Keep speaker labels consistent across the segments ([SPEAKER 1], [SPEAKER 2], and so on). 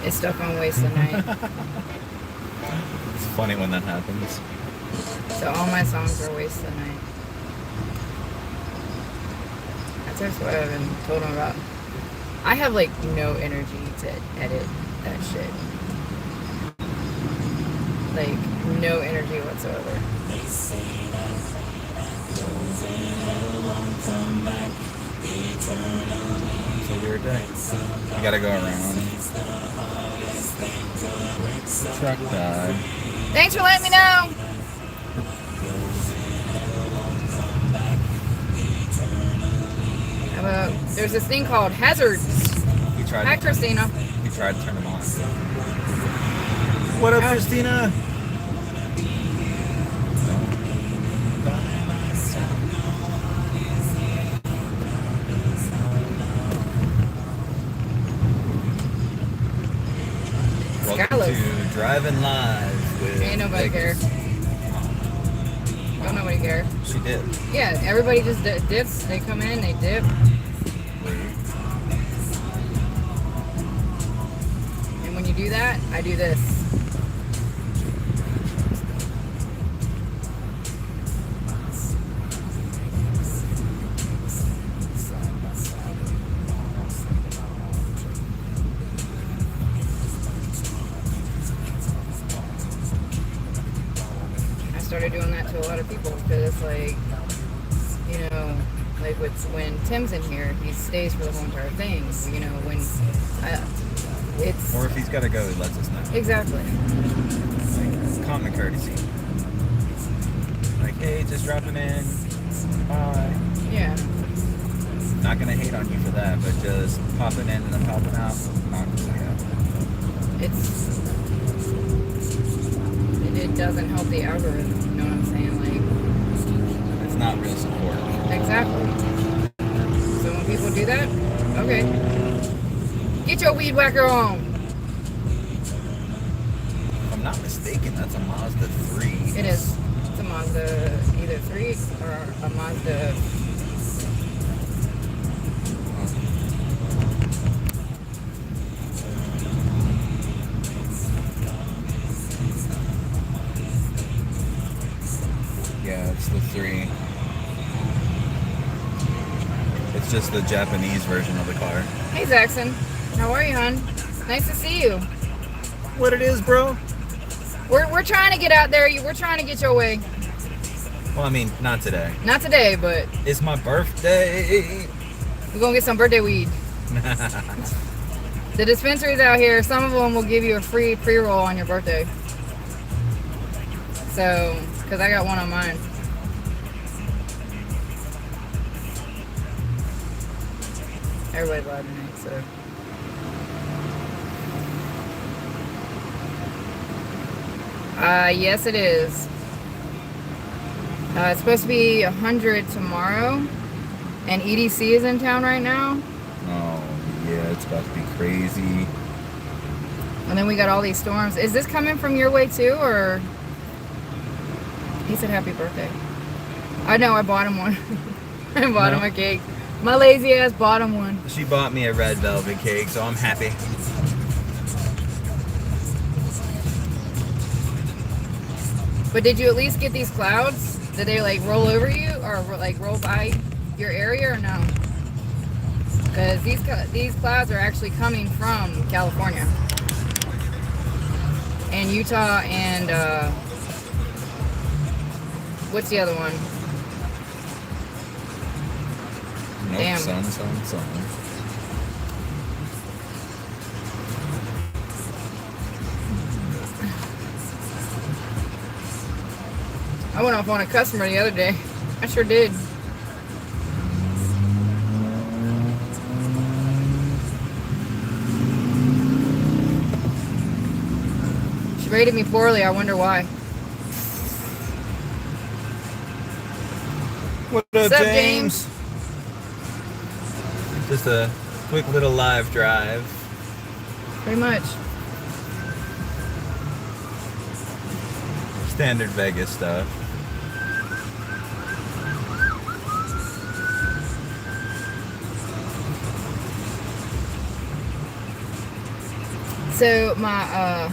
[SPEAKER 1] It's stuck on waste the night.
[SPEAKER 2] It's funny when that happens.
[SPEAKER 1] So all my songs are waste the night. That's what I've been told him about. I have like no energy to edit that shit. Like no energy whatsoever.
[SPEAKER 2] It's a weird day. You gotta go around. Truck died.
[SPEAKER 1] Thanks for letting me know. How about there's this thing called hazards. Hi, Christina.
[SPEAKER 2] He tried to turn them on. What up, Christina? Welcome to Driving Live with
[SPEAKER 1] Ain't nobody care. Don't nobody care.
[SPEAKER 2] She did.
[SPEAKER 1] Yeah, everybody just dips. They come in, they dip. And when you do that, I do this. I started doing that to a lot of people because it's like, you know, like when Tim's in here, he stays for the whole entire thing. You know, when it's...
[SPEAKER 2] Or if he's got to go, he lets us know.
[SPEAKER 1] Exactly.
[SPEAKER 2] Like, common courtesy. Like, hey, just dropping in. Bye.
[SPEAKER 1] Yeah.
[SPEAKER 2] Not going to hate on you for that, but just popping in and then popping out. Not going to happen.
[SPEAKER 1] It doesn't help the algorithm, you know what I'm saying? Like,
[SPEAKER 2] it's not real support.
[SPEAKER 1] Exactly. So when people do that, okay. Get your weed whacker on.
[SPEAKER 2] If I'm not mistaken, that's a Mazda 3.
[SPEAKER 1] It is. It's a Mazda, either 3 or a Mazda.
[SPEAKER 2] Yeah, it's the 3. It's just the Japanese version of the car.
[SPEAKER 1] Hey, Zaxxon. How are you, hon? Nice to see you.
[SPEAKER 2] What it is, bro?
[SPEAKER 1] We're trying to get out there. We're trying to get your way.
[SPEAKER 2] Well, I mean, not today.
[SPEAKER 1] Not today, but...
[SPEAKER 2] It's my birthday.
[SPEAKER 1] We're going to get some birthday weed. The dispensaries out here, some of them will give you a free pre-roll on your birthday. So, because I got one on mine. Everybody's loud tonight, so. Yes, it is. It's supposed to be 100 tomorrow, and EDC is in town right now.
[SPEAKER 2] Oh, yeah, it's about to be crazy.
[SPEAKER 1] And then we got all these storms. Is this coming from your way too, or? He said happy birthday. I know, I bought him one. I bought him a cake. My lazy ass bought him one.
[SPEAKER 2] She bought me a red velvet cake, so I'm happy.
[SPEAKER 1] But did you at least get these clouds? Did they like roll over you or like roll by your area or no? Because these clouds are actually coming from California and Utah and what's the other one?
[SPEAKER 2] Nope,
[SPEAKER 1] Damn.
[SPEAKER 2] sun.
[SPEAKER 1] I went off on a customer the other day. I sure did. She rated me poorly. I wonder why.
[SPEAKER 2] What up,
[SPEAKER 1] What's up,
[SPEAKER 2] James? Just a quick little live drive.
[SPEAKER 1] Pretty much.
[SPEAKER 2] Standard Vegas stuff.
[SPEAKER 1] So my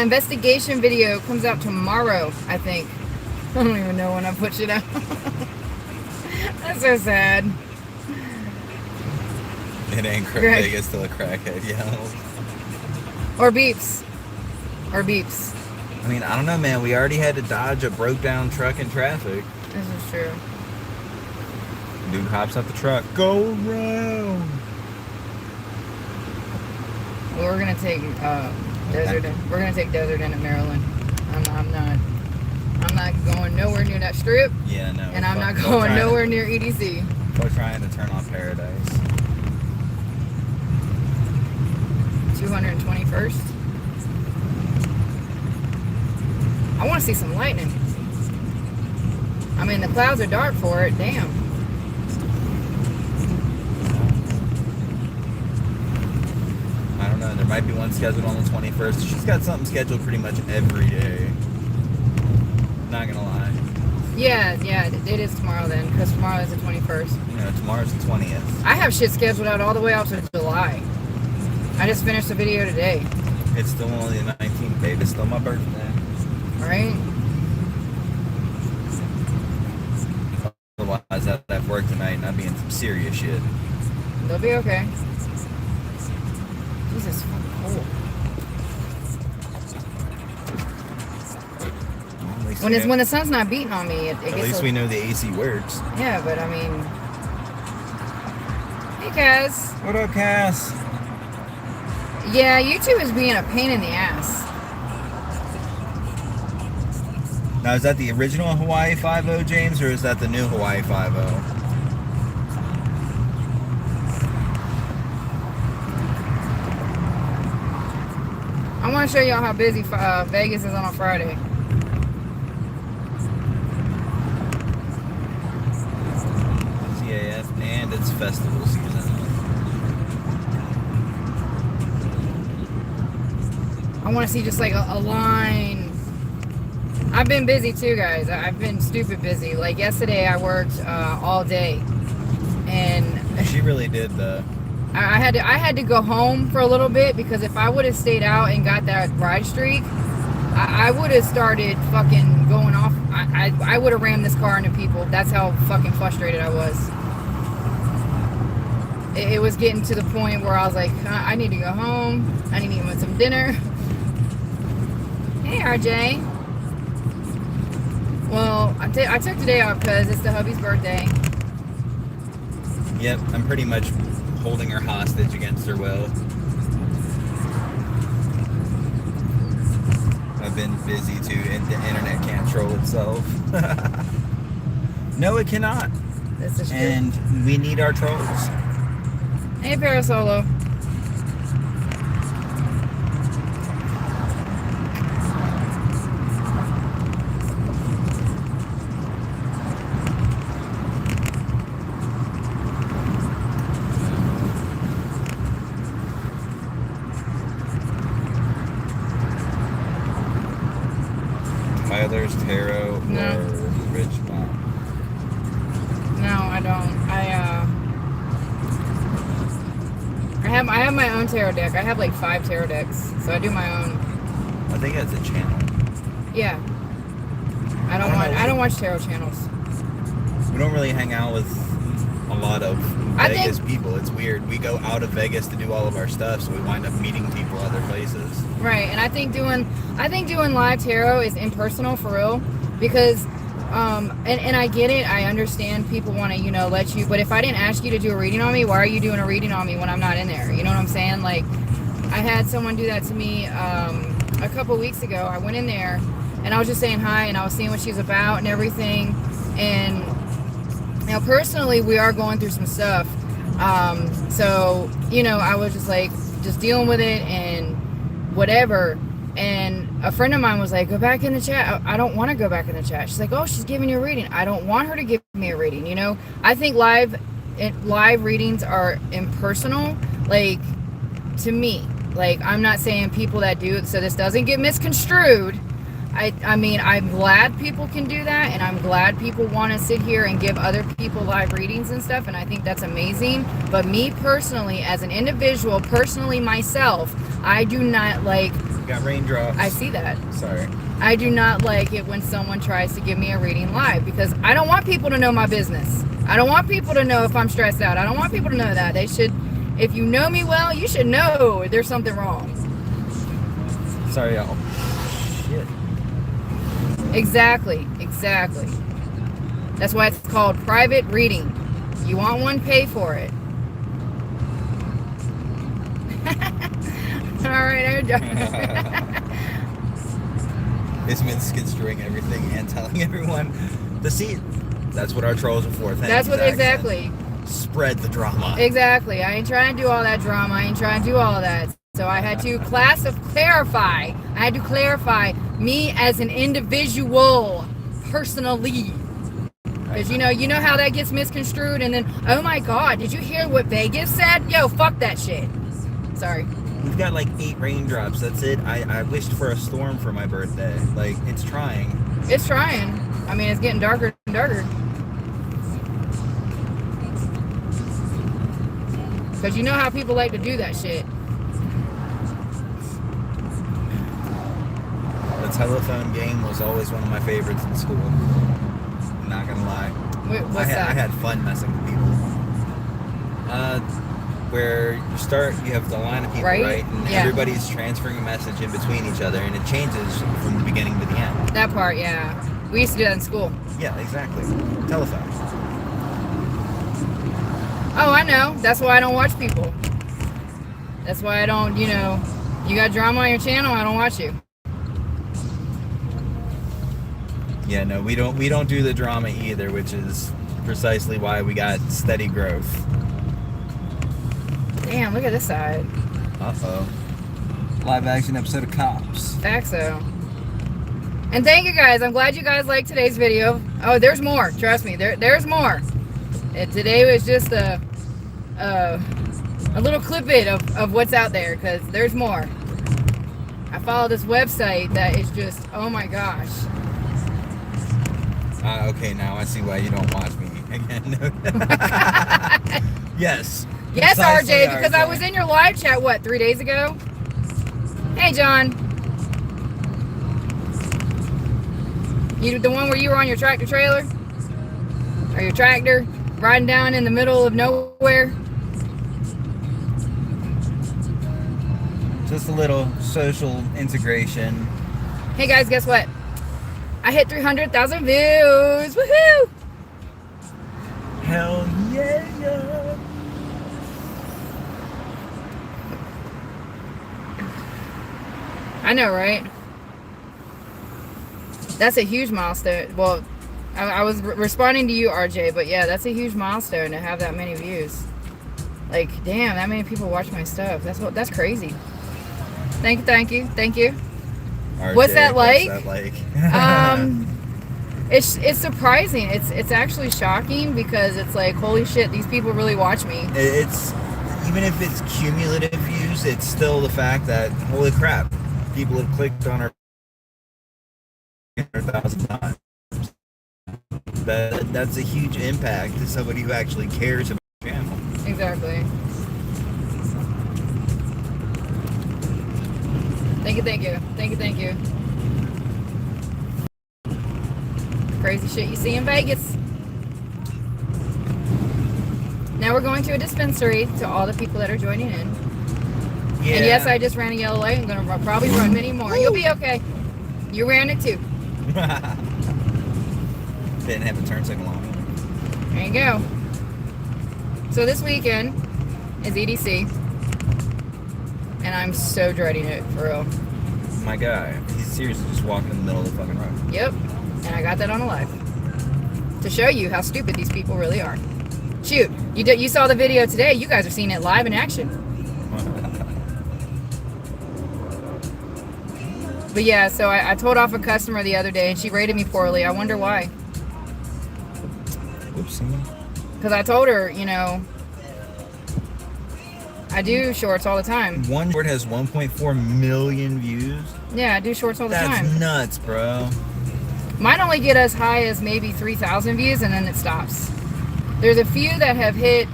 [SPEAKER 1] investigation video comes out tomorrow, I think. I don't even know when I put it out. That's so sad.
[SPEAKER 2] It ain't Vegas till a crackhead yells.
[SPEAKER 1] Or beeps. Or beeps.
[SPEAKER 2] I mean, I don't know, man. We already had to dodge a broke down truck in traffic.
[SPEAKER 1] This is true.
[SPEAKER 2] Dude hops out the truck. Go around.
[SPEAKER 1] Well, we're gonna take Desert. We're gonna take Desert in at Maryland. I'm not going nowhere near that strip.
[SPEAKER 2] Yeah, no.
[SPEAKER 1] And I'm not going nowhere near EDC.
[SPEAKER 2] We're trying to turn on Paradise.
[SPEAKER 1] 221st. I want to see some lightning. I mean, the clouds are dark for it. Damn.
[SPEAKER 2] I don't know. There might be one scheduled on the 21st. She's got something scheduled pretty much every day. Not gonna lie.
[SPEAKER 1] Yeah, it is tomorrow then, because tomorrow is the 21st.
[SPEAKER 2] You know, tomorrow's the 20th.
[SPEAKER 1] I have shit scheduled out all the way out to July. I just finished the video today.
[SPEAKER 2] It's still only the 19th, babe. It's still my birthday.
[SPEAKER 1] Right?
[SPEAKER 2] Otherwise, I'd have work tonight and I'd be in some serious shit.
[SPEAKER 1] They'll be okay. Jesus, fucking cold. When the sun's not beating on me, it gets.
[SPEAKER 2] At least we know the AC works.
[SPEAKER 1] Yeah, but I mean, hey, Cass.
[SPEAKER 2] What up, Cass?
[SPEAKER 1] Yeah, YouTube is being a pain in the ass.
[SPEAKER 2] Now, is that the original Hawaii 5.0, James, or is that the new Hawaii 5.0?
[SPEAKER 1] I want to show y'all how busy Vegas is on a Friday.
[SPEAKER 2] CAF, and it's festival season.
[SPEAKER 1] I want to see just like a line. I've been busy too, guys. I've been stupid busy. Like yesterday, I worked all day, and
[SPEAKER 2] She really did, though.
[SPEAKER 1] I had to go home for a little bit, because if I would have stayed out and got that ride streak, I would have started fucking going off. I would have rammed this car into people. That's how fucking frustrated I was. It was getting to the point where I was like, I need to go home. I need to eat some dinner. Hey, RJ. Well, I took today off because it's the hubby's birthday.
[SPEAKER 2] Yep, I'm pretty much holding her hostage against her will. I've been busy too, and the internet can't control itself. No, it cannot.
[SPEAKER 1] This is true.
[SPEAKER 2] And we need our trolls.
[SPEAKER 1] Hey, Parasolo.
[SPEAKER 2] Tyler's Tarot
[SPEAKER 1] No.
[SPEAKER 2] or Richmond.
[SPEAKER 1] No, I don't. I have my own tarot deck. I have like 5 tarot decks, so I do my own.
[SPEAKER 2] I think that's a channel.
[SPEAKER 1] Yeah. I don't watch tarot channels.
[SPEAKER 2] We don't really hang out with a lot of Vegas people. It's weird. We go out of Vegas to do all of our stuff, so we wind up meeting people other places.
[SPEAKER 1] Right, and I think doing live tarot is impersonal for real, because and I get it. I understand people want to, let you, but if I didn't ask you to do a reading on me, why are you doing a reading on me when I'm not in there? You know what I'm saying? Like, I had someone do that to me a couple weeks ago. I went in there and I was just saying hi, and I was seeing what she's about and everything. And personally, we are going through some stuff. So I was just dealing with it and whatever. And a friend of mine was like, go back in the chat. I don't want to go back in the chat. She's like, oh, she's giving you a reading. I don't want her to give me a reading. I think live readings are impersonal, like, to me. Like, I'm not saying people that do it, so this doesn't get misconstrued. I mean, I'm glad people can do that, and I'm glad people want to sit here and give other people live readings and stuff, and I think that's amazing. But me personally, as an individual, personally myself, I do not like...
[SPEAKER 2] Got raindrops.
[SPEAKER 1] I see that.
[SPEAKER 2] Sorry.
[SPEAKER 1] I do not like it when someone tries to give me a reading live, because I don't want people to know my business. I don't want people to know if I'm stressed out. I don't want people to know that. They should, if you know me well, you should know there's something wrong.
[SPEAKER 2] Sorry, y'all. Shit.
[SPEAKER 1] Exactly. That's why it's called private reading. You want one, pay for it. All right,
[SPEAKER 2] It's been skid-string everything and telling everyone to see. That's what our trolls are for.
[SPEAKER 1] That's what exactly.
[SPEAKER 2] Spread the drama.
[SPEAKER 1] Exactly. I ain't trying to do all that drama. I ain't trying to do all of that. So I had to clarify. I had to clarify me as an individual, personally. Because you know how that gets misconstrued, and then, oh my God, did you hear what Vegas said? Yo, fuck that shit. Sorry.
[SPEAKER 2] We've got like 8 raindrops. That's it. I wished for a storm for my birthday. Like, it's trying.
[SPEAKER 1] It's trying. I mean, it's getting darker and darker. Because you know how people like to do that shit.
[SPEAKER 2] The telephone game was always one of my favorites in school. I'm not gonna lie.
[SPEAKER 1] What's
[SPEAKER 2] I
[SPEAKER 1] that?
[SPEAKER 2] had fun messing with people. Where you have the line of people, right? And everybody's transferring a message in between each other, and it changes from the beginning to the end.
[SPEAKER 1] That part, yeah. We used to do that in school.
[SPEAKER 2] Yeah, exactly. Telephone.
[SPEAKER 1] Oh, I know. That's why I don't watch people. That's why I don't, you got drama on your channel, I don't watch you.
[SPEAKER 2] Yeah, no, we don't do the drama either, which is precisely why we got steady growth.
[SPEAKER 1] Damn, look at this side.
[SPEAKER 2] Uh-oh. Live action episode of Cops.
[SPEAKER 1] Faxo. And thank you guys. I'm glad you guys liked today's video. Oh, there's more. Trust me, there's more. Today was just a little clip of what's out there, because there's more. I follow this website that is just, oh my gosh.
[SPEAKER 2] Okay, now I see why you don't watch me again. Yes.
[SPEAKER 1] Yes,
[SPEAKER 2] Precisely,
[SPEAKER 1] RJ, because
[SPEAKER 2] RJ.
[SPEAKER 1] I was in your live chat, 3 days ago? Hey, John. You the one where you were on your tractor trailer? Or your tractor? Riding down in the middle of nowhere?
[SPEAKER 2] Just a little social integration.
[SPEAKER 1] Hey, guys, guess what? I hit 300,000 views! Woohoo!
[SPEAKER 2] Hell yeah!
[SPEAKER 1] I know, right? That's a huge milestone. Well, I was responding to you, RJ, but yeah, that's a huge milestone to have that many views. Like, damn, that many people watch my stuff. That's crazy. Thank you.
[SPEAKER 2] RJ,
[SPEAKER 1] What's that like?
[SPEAKER 2] What's that like?
[SPEAKER 1] It's surprising. It's actually shocking, because it's like, holy shit, these people really watch me.
[SPEAKER 2] It's, even if it's cumulative views, it's still the fact that, holy crap, people have clicked on our 100,000 times. That's a huge impact to somebody who actually cares about the channel.
[SPEAKER 1] Exactly. Thank you. Crazy shit you see in Vegas. Now we're going to a dispensary to all the people that are joining in.
[SPEAKER 2] Yeah.
[SPEAKER 1] And yes, I just ran a yellow light. I'm going to probably run many more. You'll be okay. You ran it too.
[SPEAKER 2] Didn't have a turn signal on.
[SPEAKER 1] There you go. So this weekend is EDC. And I'm so dreading it, for real.
[SPEAKER 2] My guy, he's seriously just walking in the middle of the fucking road.
[SPEAKER 1] Yep. And I got that on a live. To show you how stupid these people really are. Shoot, you saw the video today. You guys are seeing it live in action. But yeah, so I told off a customer the other day, and she rated me poorly. I wonder why.
[SPEAKER 2] Oopsie.
[SPEAKER 1] Because I told her, I do shorts all the time.
[SPEAKER 2] One short has 1.4 million views.
[SPEAKER 1] Yeah, I do shorts all the time.
[SPEAKER 2] That's nuts, bro.
[SPEAKER 1] Mine only get as high as maybe 3,000 views, and then it stops. There's a few that have hit,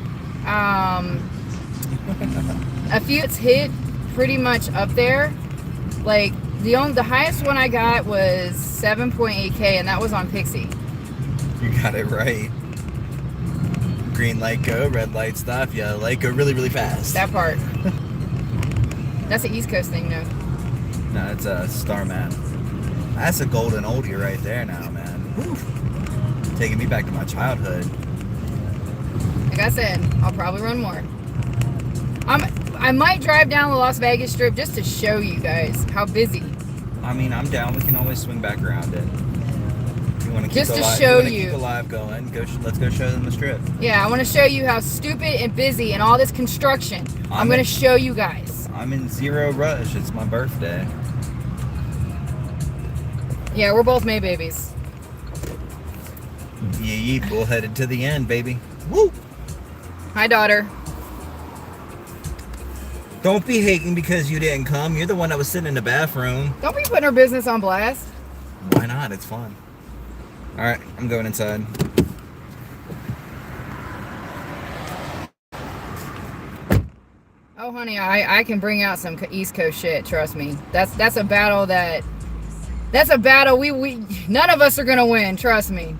[SPEAKER 1] a few that's hit pretty much up there. Like the highest one I got was 7.8K, and that was on Pixie.
[SPEAKER 2] You got it right. Green light go, red light stop. Yellow light go really, really fast.
[SPEAKER 1] That part. That's an East Coast thing, no?
[SPEAKER 2] No, it's a Starman. That's a golden oldie right there now, man. Whew. Taking me back to my childhood.
[SPEAKER 1] Like I said, I'll probably run more. I might drive down the Las Vegas Strip just to show you guys how busy.
[SPEAKER 2] I mean, I'm down. We can always swing back around it. You want to keep
[SPEAKER 1] Just to show
[SPEAKER 2] you. Keep alive going. Let's go show them the strip.
[SPEAKER 1] Yeah, I want to show you how stupid and busy and all this construction. I'm going to show you guys.
[SPEAKER 2] I'm in zero rush. It's my birthday.
[SPEAKER 1] Yeah, we're both May babies.
[SPEAKER 2] Yeah, we'll headed to the end, baby. Woo!
[SPEAKER 1] Hi, daughter.
[SPEAKER 2] Don't be hating because you didn't come. You're the one that was sitting in the bathroom.
[SPEAKER 1] Don't be putting her business on blast.
[SPEAKER 2] Why not? It's fun. All right, I'm going inside.
[SPEAKER 1] Oh, honey, I can bring out some East Coast shit. Trust me. That's a battle we none of us are gonna win. Trust me.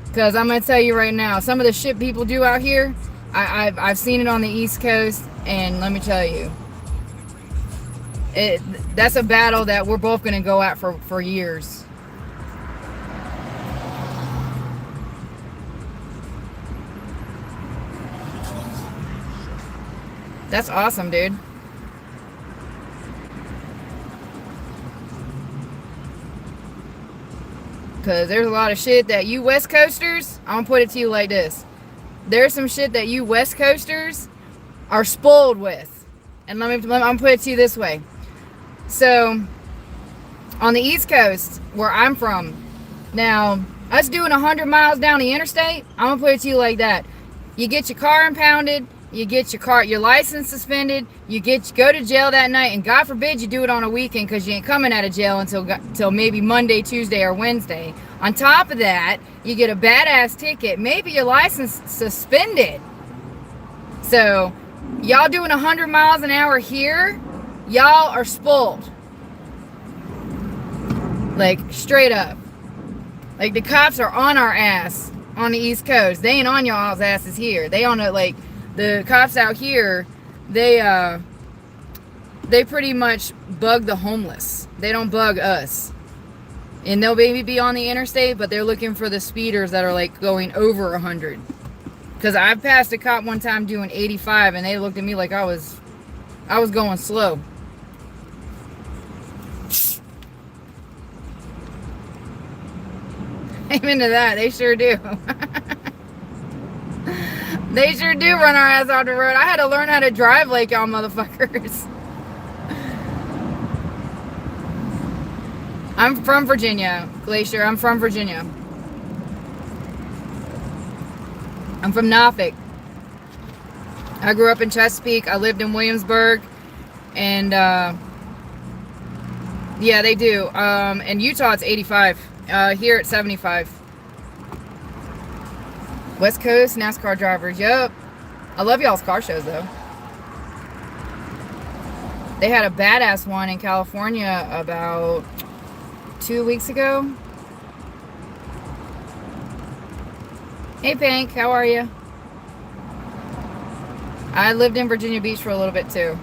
[SPEAKER 1] Because I'm gonna tell you right now, some of the shit people do out here, I've seen it on the East Coast, and let me tell you, that's a battle that we're both gonna go at for years. That's awesome, dude. Because there's a lot of shit that you West Coasters, I'm going to put it to you like this. There's some shit that you West Coasters are spoiled with. And I'm going to put it to you this way. So, on the East Coast, where I'm from, now, us doing 100 miles down the interstate, I'm going to put it to you like that. You get your car impounded, you get your license suspended, you go to jail that night, and God forbid you do it on a weekend because you ain't coming out of jail until maybe Monday, Tuesday, or Wednesday. On top of that, you get a badass ticket, maybe your license suspended. So, y'all doing 100 miles an hour here, y'all are spoiled. Like, straight up. Like, the cops are on our ass on the East Coast. They ain't on y'all's asses here. They on it, like, the cops out here, they pretty much bug the homeless. They don't bug us. And they'll maybe be on the interstate, but they're looking for the speeders that are like going over 100. Because I passed a cop one time doing 85, and they looked at me like I was going slow. I'm into that. They sure do. They sure do run our ass off the road. I had to learn how to drive like y'all motherfuckers. I'm from Virginia, Glacier. I'm from Virginia. I'm from Norfolk. I grew up in Chesapeake. I lived in Williamsburg. And, yeah, they do. In Utah, it's 85. Here, it's 75. West Coast NASCAR drivers, yep. I love y'all's car shows, though. They had a badass one in California about 2 weeks ago. Hey, Pink, how are you? I lived in Virginia Beach for a little bit, too.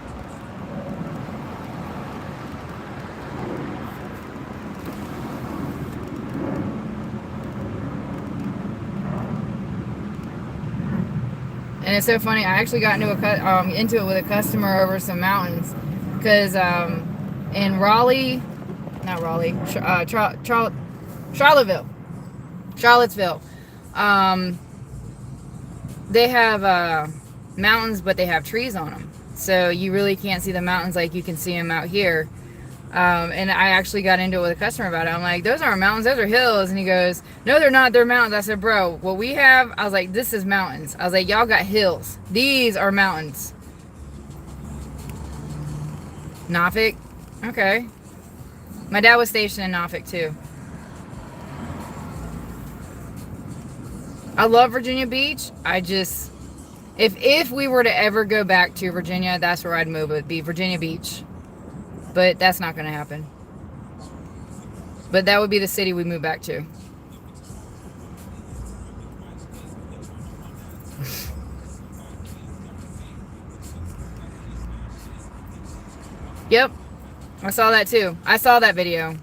[SPEAKER 1] And it's so funny. I actually got into it with a customer over some mountains, because in Charlottesville, they have mountains, but they have trees on them, so you really can't see the mountains like you can see them out here. And I actually got into it with a customer about it. I'm like, those aren't mountains, those are hills. And he goes, no, they're not, they're mountains. I said, bro, what we have, I was like, this is mountains. I was like, y'all got hills. These are mountains. Norfolk? Okay. My dad was stationed in Norfolk, too. I love Virginia Beach. If we were to ever go back to Virginia, that's where I'd move. It would be Virginia Beach. But that's not going to happen. But that would be the city we move back to. Yep. I saw that too. I saw that video.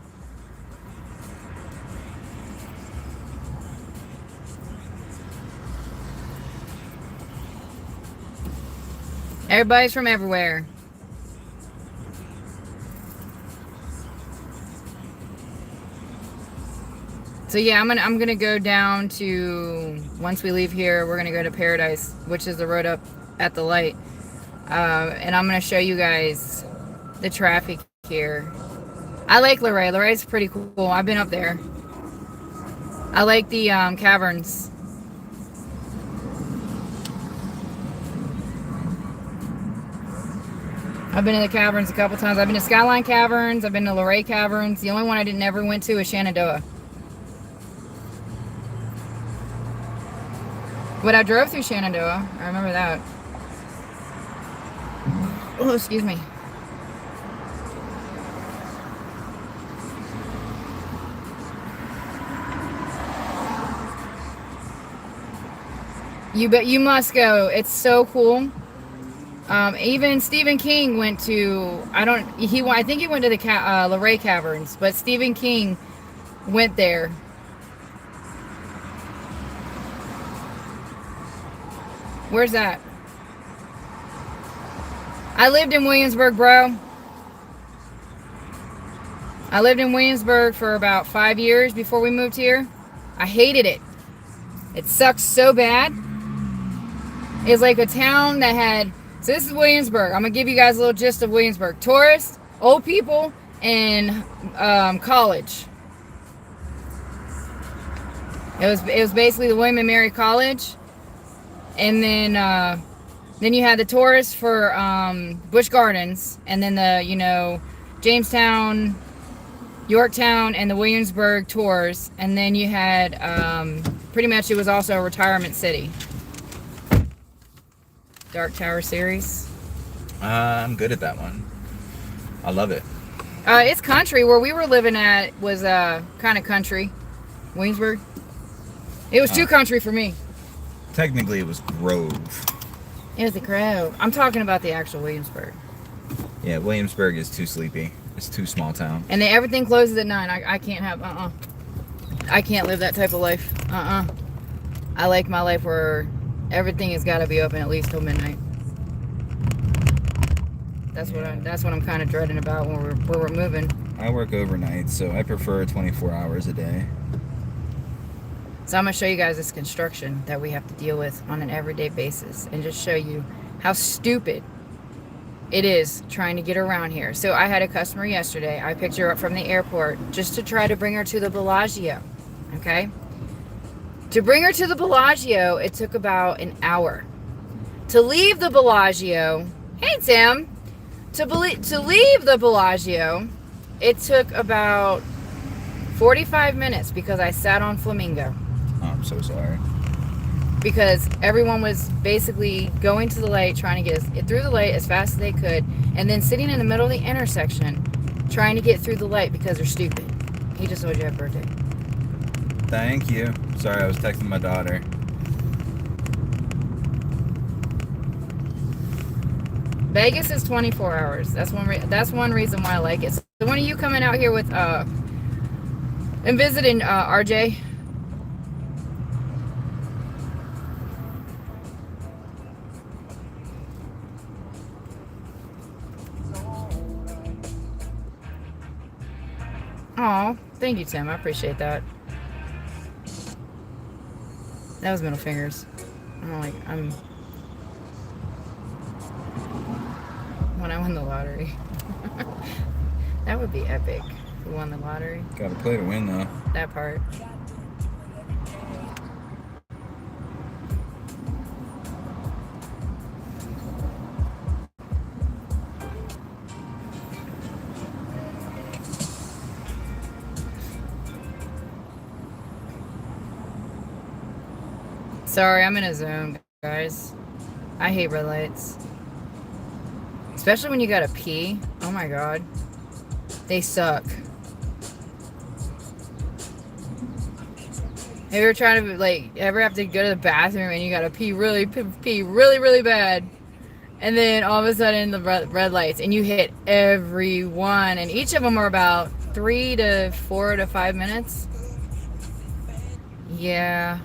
[SPEAKER 1] Everybody's from everywhere. So yeah, I'm gonna go down to, once we leave here, we're gonna go to Paradise, which is the road up at the light, and I'm gonna show you guys the traffic here. I like Luray. Luray's pretty cool. I've been up there. I like the caverns. I've been in the caverns a couple times. I've been to Skyline Caverns. I've been to Luray Caverns. The only one I never went to is Shenandoah. But I drove through Shenandoah. I remember that. Oh, excuse me. You must go. It's so cool. Even Stephen King went to, I think he went to the Luray Caverns, but Stephen King went there. Where's that? I lived in Williamsburg, bro. I lived in Williamsburg for about 5 years before we moved here. I hated it. It sucks so bad. It's like a town that had, so this is Williamsburg. I'm going to give you guys a little gist of Williamsburg. Tourists, old people, and college. It was basically the William and Mary College. And then you had the tourists for Busch Gardens, and then the Jamestown, Yorktown, and the Williamsburg tours, and then you had pretty much it was also a retirement city. Dark Tower series.
[SPEAKER 2] I'm good at that one. I love it.
[SPEAKER 1] It's country. Where we were living at was kind of country. Williamsburg. It was too country for me.
[SPEAKER 2] Technically, it was Grove.
[SPEAKER 1] It was the Grove. I'm talking about the actual Williamsburg.
[SPEAKER 2] Yeah, Williamsburg is too sleepy. It's too small town.
[SPEAKER 1] And then everything closes at 9. I can't have, I can't live that type of life. I like my life where everything has got to be open at least till midnight. That's what I'm kind of dreading about when we're moving.
[SPEAKER 2] I work overnight, so I prefer 24 hours a day.
[SPEAKER 1] So I'm going to show you guys this construction that we have to deal with on an everyday basis and just show you how stupid it is trying to get around here. So I had a customer yesterday. I picked her up from the airport just to try to bring her to the Bellagio. Okay? To bring her to the Bellagio, it took about an hour. To leave the Bellagio, hey Tim, to leave the Bellagio, it took about 45 minutes because I sat on Flamingo.
[SPEAKER 2] Oh, I'm so sorry.
[SPEAKER 1] Because everyone was basically going to the light, trying to get through the light as fast as they could, and then sitting in the middle of the intersection trying to get through the light because they're stupid. He just told you happy birthday.
[SPEAKER 2] Thank you. Sorry, I was texting my daughter.
[SPEAKER 1] Vegas is 24 hours. That's one reason why I like it. So when are you coming out here with and visiting RJ? Oh, thank you, Tim. I appreciate that. That was middle fingers. When I won the lottery. That would be epic if we won the lottery.
[SPEAKER 2] Gotta play to win, though.
[SPEAKER 1] That part. Sorry, I'm in a zone, guys. I hate red lights. Especially when you gotta pee. Oh my god. They suck. Have you ever tried to, like, ever have to go to the bathroom and you gotta pee really bad? And then all of a sudden the red lights, and you hit every one, and each of them are about 3 to 4 to 5 minutes. Yeah.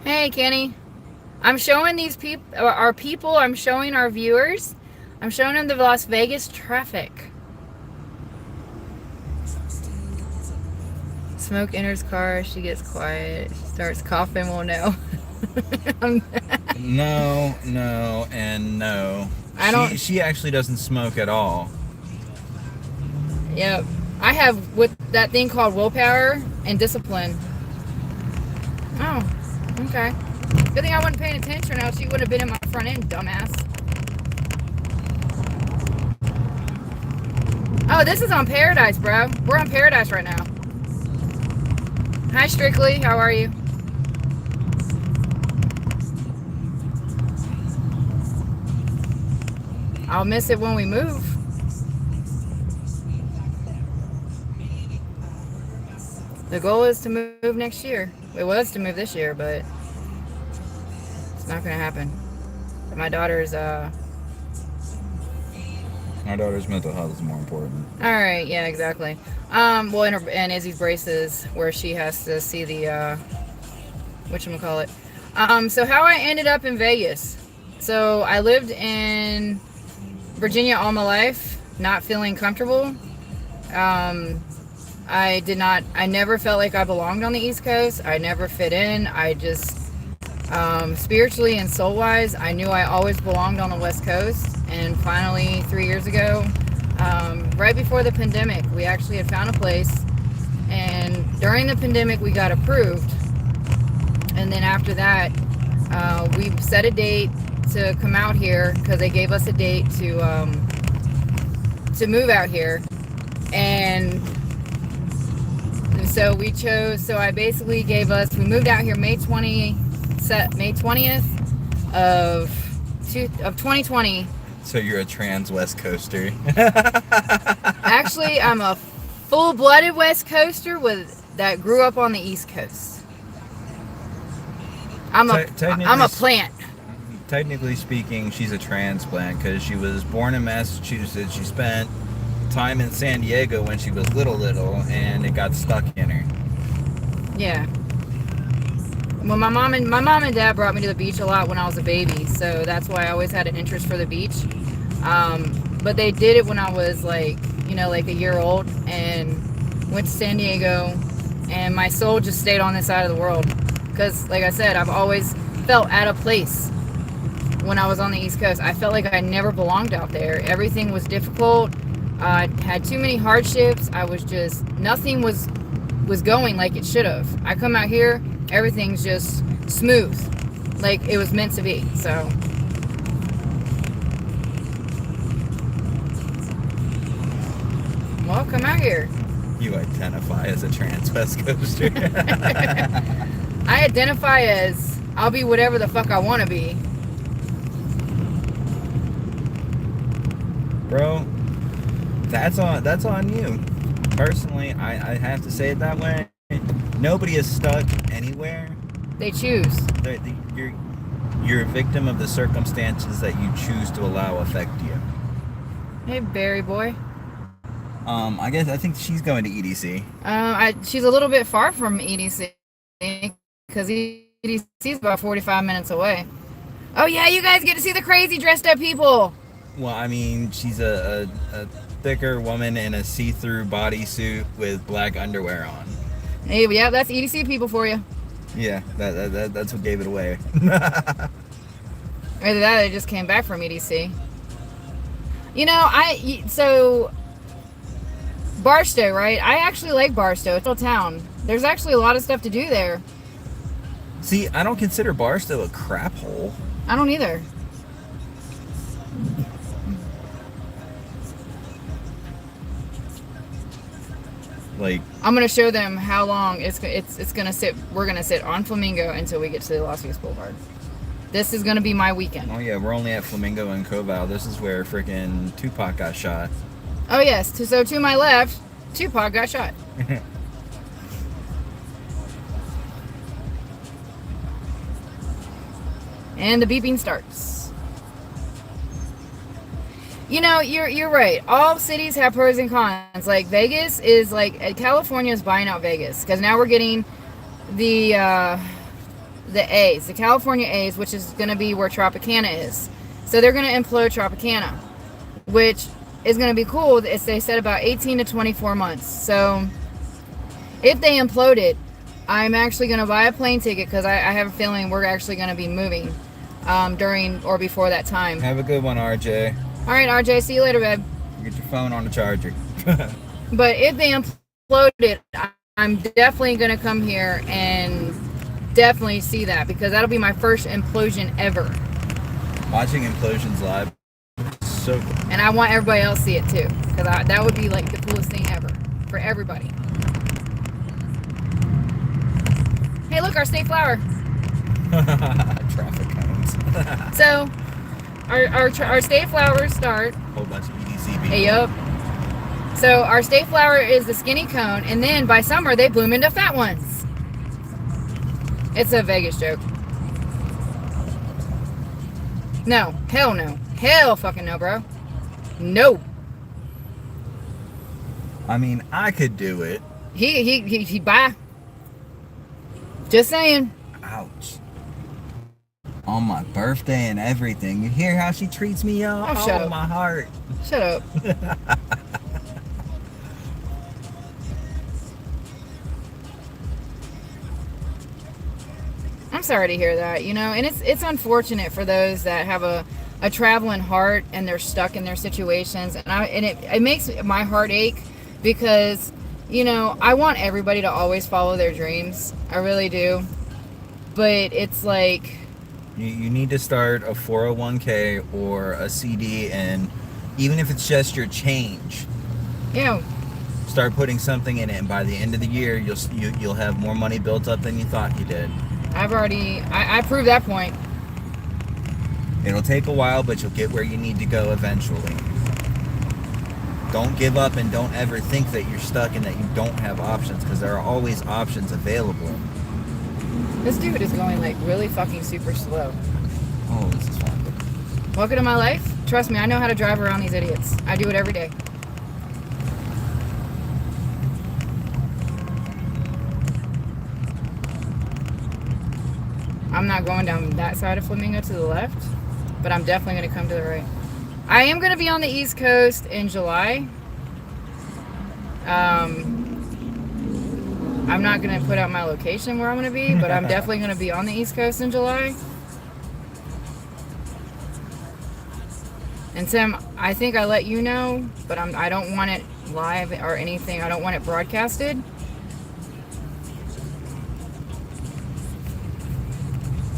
[SPEAKER 1] Hey, Kenny. I'm showing these people, I'm showing our viewers, I'm showing them the Las Vegas traffic. Smoke enters car, she gets quiet, she starts coughing, well, no.
[SPEAKER 2] No, and no. She actually doesn't smoke at all.
[SPEAKER 1] Yep. I have with that thing called willpower and discipline. Oh, okay. Good thing I wasn't paying attention, or else you would have been in my front end, dumbass. Oh, this is on Paradise, bro. We're on Paradise right now. Hi, Strictly. How are you? I'll miss it when we move. The goal is to move next year. It was to move this year, but it's not going to happen. My daughter's
[SPEAKER 2] mental health is more important.
[SPEAKER 1] All right, yeah, exactly. Well, and Izzy's braces, where she has to see the whatchamacallit. So how I ended up in Vegas. So I lived in Virginia all my life, not feeling comfortable. I never felt like I belonged on the East Coast. I never fit in. I just, spiritually and soul-wise, I knew I always belonged on the West Coast. And finally, 3 years ago, right before the pandemic, we actually had found a place. And during the pandemic, we got approved. And then after that, we set a date to come out here, because they gave us a date to move out here. And so we chose, so I basically we moved out here May 20th of 2020.
[SPEAKER 2] So you're a trans West Coaster.
[SPEAKER 1] Actually, I'm a full-blooded West Coaster that grew up on the East Coast. I'm a plant.
[SPEAKER 2] Technically speaking, she's a transplant because she was born in Massachusetts. She spent time in San Diego when she was little, and it got stuck in her.
[SPEAKER 1] Yeah. Well, my mom and dad brought me to the beach a lot when I was a baby, so that's why I always had an interest for the beach. But they did it when I was like a year old, and went to San Diego, and my soul just stayed on this side of the world. Because, like I said, I've always felt out of place when I was on the East Coast. I felt like I never belonged out there. Everything was difficult. I had too many hardships. Nothing was going like it should have. I come out here, everything's just smooth, like it was meant to be. So well, come out here.
[SPEAKER 2] You identify as a trans West Coaster.
[SPEAKER 1] I identify as I'll be whatever the fuck I want to be.
[SPEAKER 2] Bro, that's on you. Personally, I have to say it that way. Nobody is stuck anywhere.
[SPEAKER 1] They choose.
[SPEAKER 2] You're a victim of the circumstances that you choose to allow affect you.
[SPEAKER 1] Hey, Barry boy.
[SPEAKER 2] I think she's going to EDC.
[SPEAKER 1] She's a little bit far from EDC, because EDC is about 45 minutes away. Oh yeah, you guys get to see the crazy dressed up people.
[SPEAKER 2] Well, I mean, she's a thicker woman in a see-through bodysuit with black underwear on.
[SPEAKER 1] Hey, yeah, that's EDC people for you.
[SPEAKER 2] Yeah, that's what gave it away.
[SPEAKER 1] Either that, or they just came back from EDC. So Barstow, right? I actually like Barstow. It's a little town. There's actually a lot of stuff to do there.
[SPEAKER 2] See, I don't consider Barstow a crap hole.
[SPEAKER 1] I don't either.
[SPEAKER 2] Like,
[SPEAKER 1] I'm gonna show them how long it's gonna sit. We're gonna sit on Flamingo until we get to the Las Vegas Boulevard. This is gonna be my weekend.
[SPEAKER 2] oh yeah, we're only at Flamingo and Covell. This is where freaking Tupac got shot.
[SPEAKER 1] Oh yes. So to my left, Tupac got shot. And the beeping starts. You know, you're right. All cities have pros and cons. Like Vegas is like California is buying out Vegas because now we're getting the A's, the California A's, which is going to be where Tropicana is. So they're going to implode Tropicana, which is going to be cool. It's, they said about 18 to 24 months. So if they implode it, I'm actually going to buy a plane ticket because I have a feeling we're actually going to be moving during or before that time.
[SPEAKER 2] Have a good one, RJ.
[SPEAKER 1] All right, RJ. See you later, babe.
[SPEAKER 2] Get your phone on the charger.
[SPEAKER 1] But if they implode it, I'm definitely going to come here and definitely see that because that'll be my first implosion ever.
[SPEAKER 2] Watching implosions live is so cool.
[SPEAKER 1] And I want everybody else to see it too because that would be like the coolest thing ever for everybody. Hey, look, our state flower.
[SPEAKER 2] Traffic cones.
[SPEAKER 1] So, our state flowers start.
[SPEAKER 2] Whole bunch of EDCB.
[SPEAKER 1] Hey, yup. So, our state flower is the skinny cone, and then by summer, they bloom into fat ones. It's a Vegas joke. No. Hell no. Hell fucking no, bro. No.
[SPEAKER 2] I mean, I could do it.
[SPEAKER 1] He bye. Just saying.
[SPEAKER 2] Ouch. On my birthday and everything. You hear how she treats me, y'all?
[SPEAKER 1] Oh, shut up.
[SPEAKER 2] My heart.
[SPEAKER 1] Shut up. I'm sorry to hear that, you know, and it's unfortunate for those that have a traveling heart and they're stuck in their situations, and it makes my heart ache because, you know, I want everybody to always follow their dreams. I really do. But it's like
[SPEAKER 2] you need to start a 401k or a CD, and even if it's just your change,
[SPEAKER 1] yeah,
[SPEAKER 2] start putting something in it, and by the end of the year you'll have more money built up than you thought you did.
[SPEAKER 1] I proved that point.
[SPEAKER 2] It'll take a while, but you'll get where you need to go eventually. Don't give up, and don't ever think that you're stuck and that you don't have options, because there are always options available.
[SPEAKER 1] This dude is going like really fucking super slow.
[SPEAKER 2] Oh, this is fun.
[SPEAKER 1] Welcome to my life. Trust me, I know how to drive around these idiots. I do it every day. I'm not going down that side of Flamingo to the left, but I'm definitely going to come to the right. I am going to be on the East Coast in July. I'm not going to put out my location where I'm going to be, but I'm definitely going to be on the East Coast in July. And Tim, I think I let you know, but I don't want it live or anything. I don't want it broadcasted.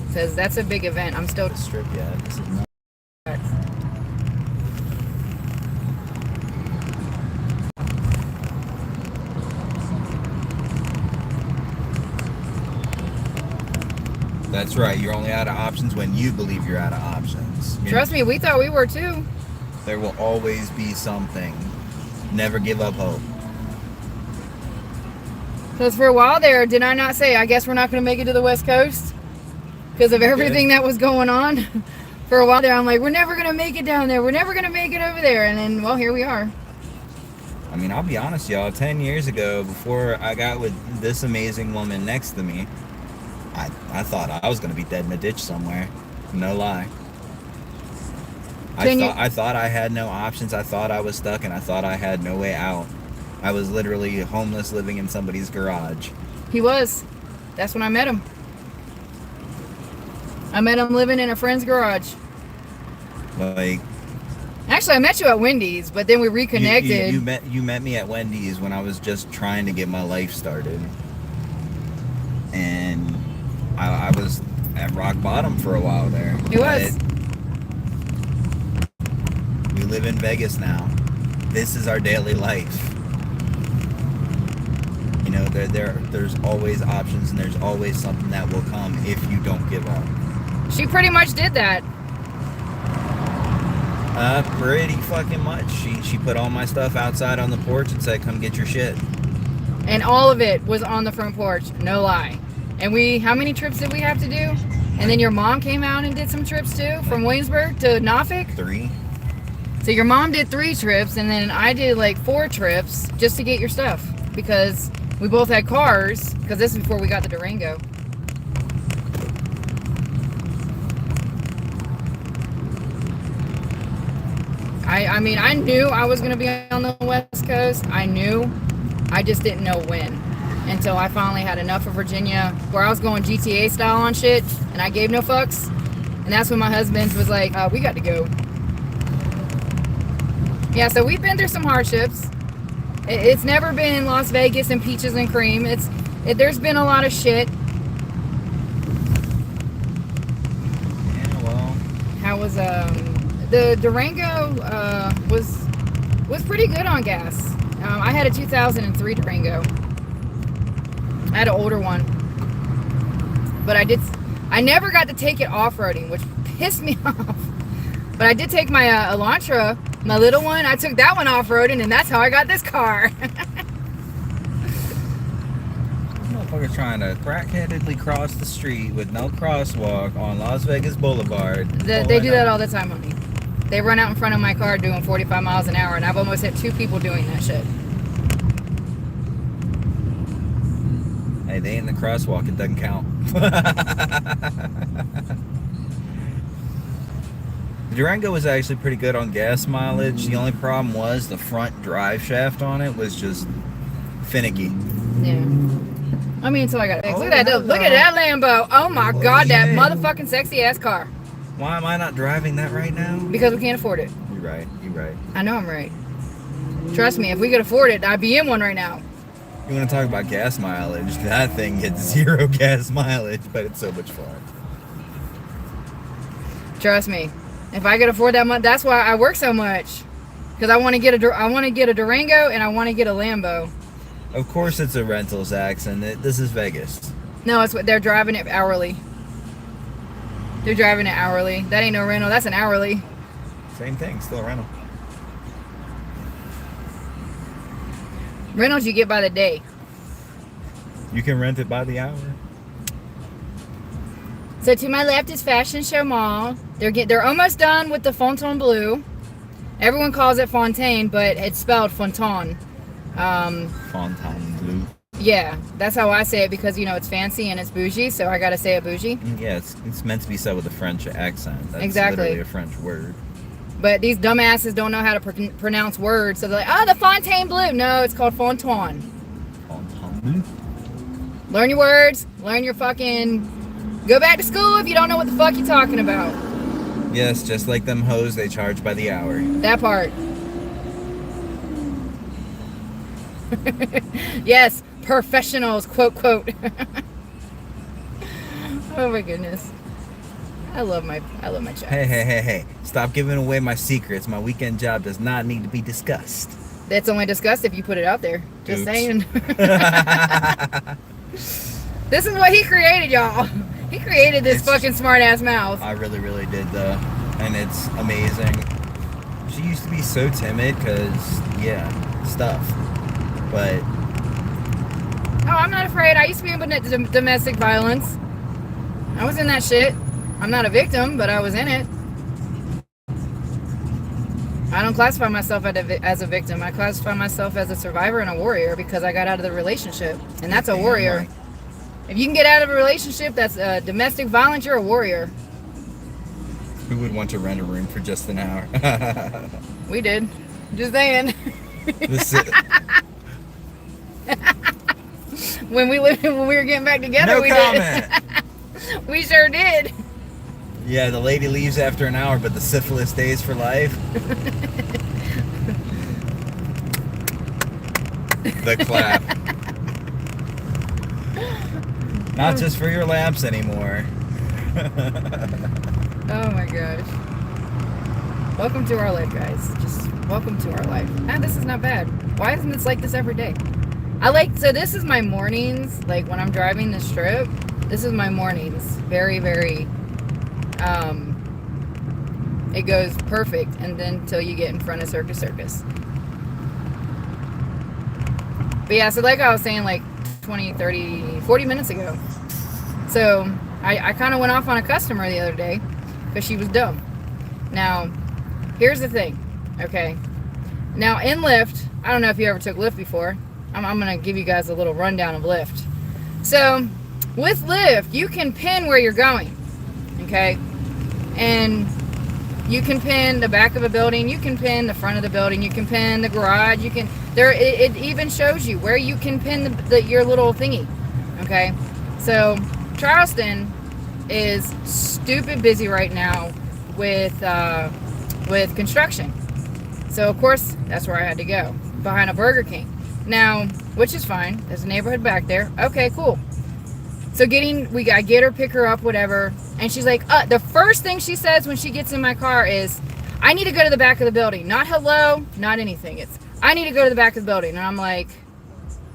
[SPEAKER 1] Because that's a big event. I'm still...
[SPEAKER 2] Strip, yeah. This is not... That's right. You're only out of options when you believe you're out of options.
[SPEAKER 1] Trust me, we thought we were too.
[SPEAKER 2] There will always be something. Never give up hope.
[SPEAKER 1] Because for a while there, did I not say, I guess we're not going to make it to the West Coast? Because of everything that was going on. For a while there, I'm like, we're never going to make it down there. We're never going to make it over there. And then, well, here we are.
[SPEAKER 2] I mean, I'll be honest, y'all. 10 years ago, before I got with this amazing woman next to me, I thought I was going to be dead in a ditch somewhere. No lie. I thought I had no options. I thought I was stuck, and I thought I had no way out. I was literally homeless, living in somebody's garage.
[SPEAKER 1] He was. That's when I met him. I met him living in a friend's garage.
[SPEAKER 2] Like...
[SPEAKER 1] Actually, I met you at Wendy's, but then we reconnected.
[SPEAKER 2] You met me at Wendy's when I was just trying to get my life started. And I was at rock bottom for a while there.
[SPEAKER 1] He was.
[SPEAKER 2] We live in Vegas now. This is our daily life. You know, there's always options, and there's always something that will come if you don't give up.
[SPEAKER 1] She pretty much did that.
[SPEAKER 2] Pretty fucking much. She put all my stuff outside on the porch and said, come get your shit.
[SPEAKER 1] And all of it was on the front porch, no lie. And how many trips did we have to do? And then your mom came out and did some trips too, from Williamsburg to Norfolk?
[SPEAKER 2] 3.
[SPEAKER 1] So your mom did 3 trips, and then I did like 4 trips just to get your stuff. Because we both had cars, because this is before we got the Durango. I mean, I knew I was going to be on the West Coast. I knew. I just didn't know when. Until I finally had enough of Virginia, where I was going GTA style on shit, and I gave no fucks. And that's when my husband was like, we got to go. Yeah, so we've been through some hardships. It's never been Las Vegas and peaches and cream. There's been a lot of shit.
[SPEAKER 2] Yeah, well.
[SPEAKER 1] How was the Durango was pretty good on gas. I had a 2003 Durango. I had an older one, but I never got to take it off-roading, which pissed me off. But I did take my Elantra, my little one. I took that one off-roading, and that's how I got this car.
[SPEAKER 2] Motherfucker trying to crackheadedly cross the street with no crosswalk on Las Vegas Boulevard.
[SPEAKER 1] They do that all the time, honey. They run out in front of my car doing 45 miles an hour, and I've almost hit 2 people doing that shit.
[SPEAKER 2] Hey, they ain't in the crosswalk. It doesn't count. The Durango was actually pretty good on gas mileage. The only problem was the front drive shaft on it was just finicky.
[SPEAKER 1] Yeah. I mean, until I got it fixed. Look at that Lambo. Oh my God, that motherfucking sexy ass car.
[SPEAKER 2] Why am I not driving that right now?
[SPEAKER 1] Because we can't afford it.
[SPEAKER 2] You're right. You're right.
[SPEAKER 1] I know I'm right. Trust me, if we could afford it, I'd be in one right now.
[SPEAKER 2] You want to talk about gas mileage? That thing gets 0 gas mileage, but it's so much fun.
[SPEAKER 1] Trust me, if I could afford that much, that's why I work so much. Because I want to get a Durango and I want to get a Lambo.
[SPEAKER 2] Of course, it's a rentals accent. This is Vegas.
[SPEAKER 1] No, it's what they're driving it hourly. They're driving it hourly. That ain't no rental. That's an hourly.
[SPEAKER 2] Same thing. Still a rental.
[SPEAKER 1] Rentals you get by the day.
[SPEAKER 2] You can rent it by the hour.
[SPEAKER 1] So to my left is Fashion Show Mall. They're almost done with the Fontainebleau. Everyone calls it Fontaine, but it's spelled Fontaine.
[SPEAKER 2] Fontainebleau.
[SPEAKER 1] Yeah, that's how I say it because, you know, it's fancy and it's bougie, so I gotta say it bougie.
[SPEAKER 2] Yeah, it's meant to be said with a French accent. That's
[SPEAKER 1] exactly.
[SPEAKER 2] Literally a French word.
[SPEAKER 1] But these dumbasses don't know how to pronounce words, so they're like, oh, the Fontainebleau. No, it's called Fontaine.
[SPEAKER 2] Fontainebleau.
[SPEAKER 1] Learn your words. Learn your fucking... Go back to school if you don't know what the fuck you're talking about.
[SPEAKER 2] Yes, just like them hoes, they charge by the hour.
[SPEAKER 1] That part. Yes, professionals, quote, quote. Oh my goodness. I love my child.
[SPEAKER 2] Hey. Stop giving away my secrets. My weekend job does not need to be discussed.
[SPEAKER 1] It's only discussed if you put it out there. Just saying. This is what he created, y'all. He created this fucking smart-ass mouth.
[SPEAKER 2] I really, really did, though. And it's amazing. She used to be so timid because, yeah, stuff. But...
[SPEAKER 1] Oh, I'm not afraid. I used to be in domestic violence. I was in that shit. I'm not a victim, but I was in it. I don't classify myself as a victim. I classify myself as a survivor and a warrior because I got out of the relationship. And that's a warrior. Right. If you can get out of a relationship that's domestic violence, you're a warrior.
[SPEAKER 2] Who would want to rent a room for just an hour?
[SPEAKER 1] We did. Just saying. When we were getting back together,
[SPEAKER 2] no
[SPEAKER 1] we
[SPEAKER 2] comment.
[SPEAKER 1] Did. We sure did.
[SPEAKER 2] Yeah, the lady leaves after an hour, but the syphilis stays for life. The clap. Not just for your laps anymore.
[SPEAKER 1] Oh my gosh. Welcome to our life, guys. Just welcome to our life. Ah, this is not bad. Why isn't this like this every day? So this is my mornings, like when I'm driving the strip, this is my mornings. Very, very, it goes perfect, and then until you get in front of Circus. But yeah, so like I was saying, like 20, 30, 40 minutes ago. So I kind of went off on a customer the other day because she was dumb. Now, here's the thing, okay? Now in Lyft, I don't know if you ever took Lyft before. I'm going to give you guys a little rundown of Lyft. So with Lyft, you can pin where you're going, okay? And you can pin the back of a building, you can pin the front of the building, you can pin the garage, you can, it even shows you where you can pin your little thingy, okay? So Charleston is stupid busy right now with construction. So of course, that's where I had to go, behind a Burger King. Now, which is fine, there's a neighborhood back there. Okay, cool. So I get her, pick her up, whatever. And she's like, the first thing she says when she gets in my car is, I need to go to the back of the building. Not hello, not anything. It's, I need to go to the back of the building. And I'm like,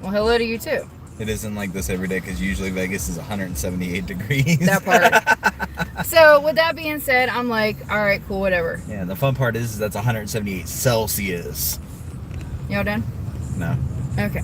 [SPEAKER 1] well, hello to you too.
[SPEAKER 2] It isn't like this every day because usually Vegas is 178 degrees.
[SPEAKER 1] That part. So with that being said, I'm like, all right, cool, whatever.
[SPEAKER 2] Yeah, the fun part is that's 178 Celsius.
[SPEAKER 1] Y'all done?
[SPEAKER 2] No.
[SPEAKER 1] Okay.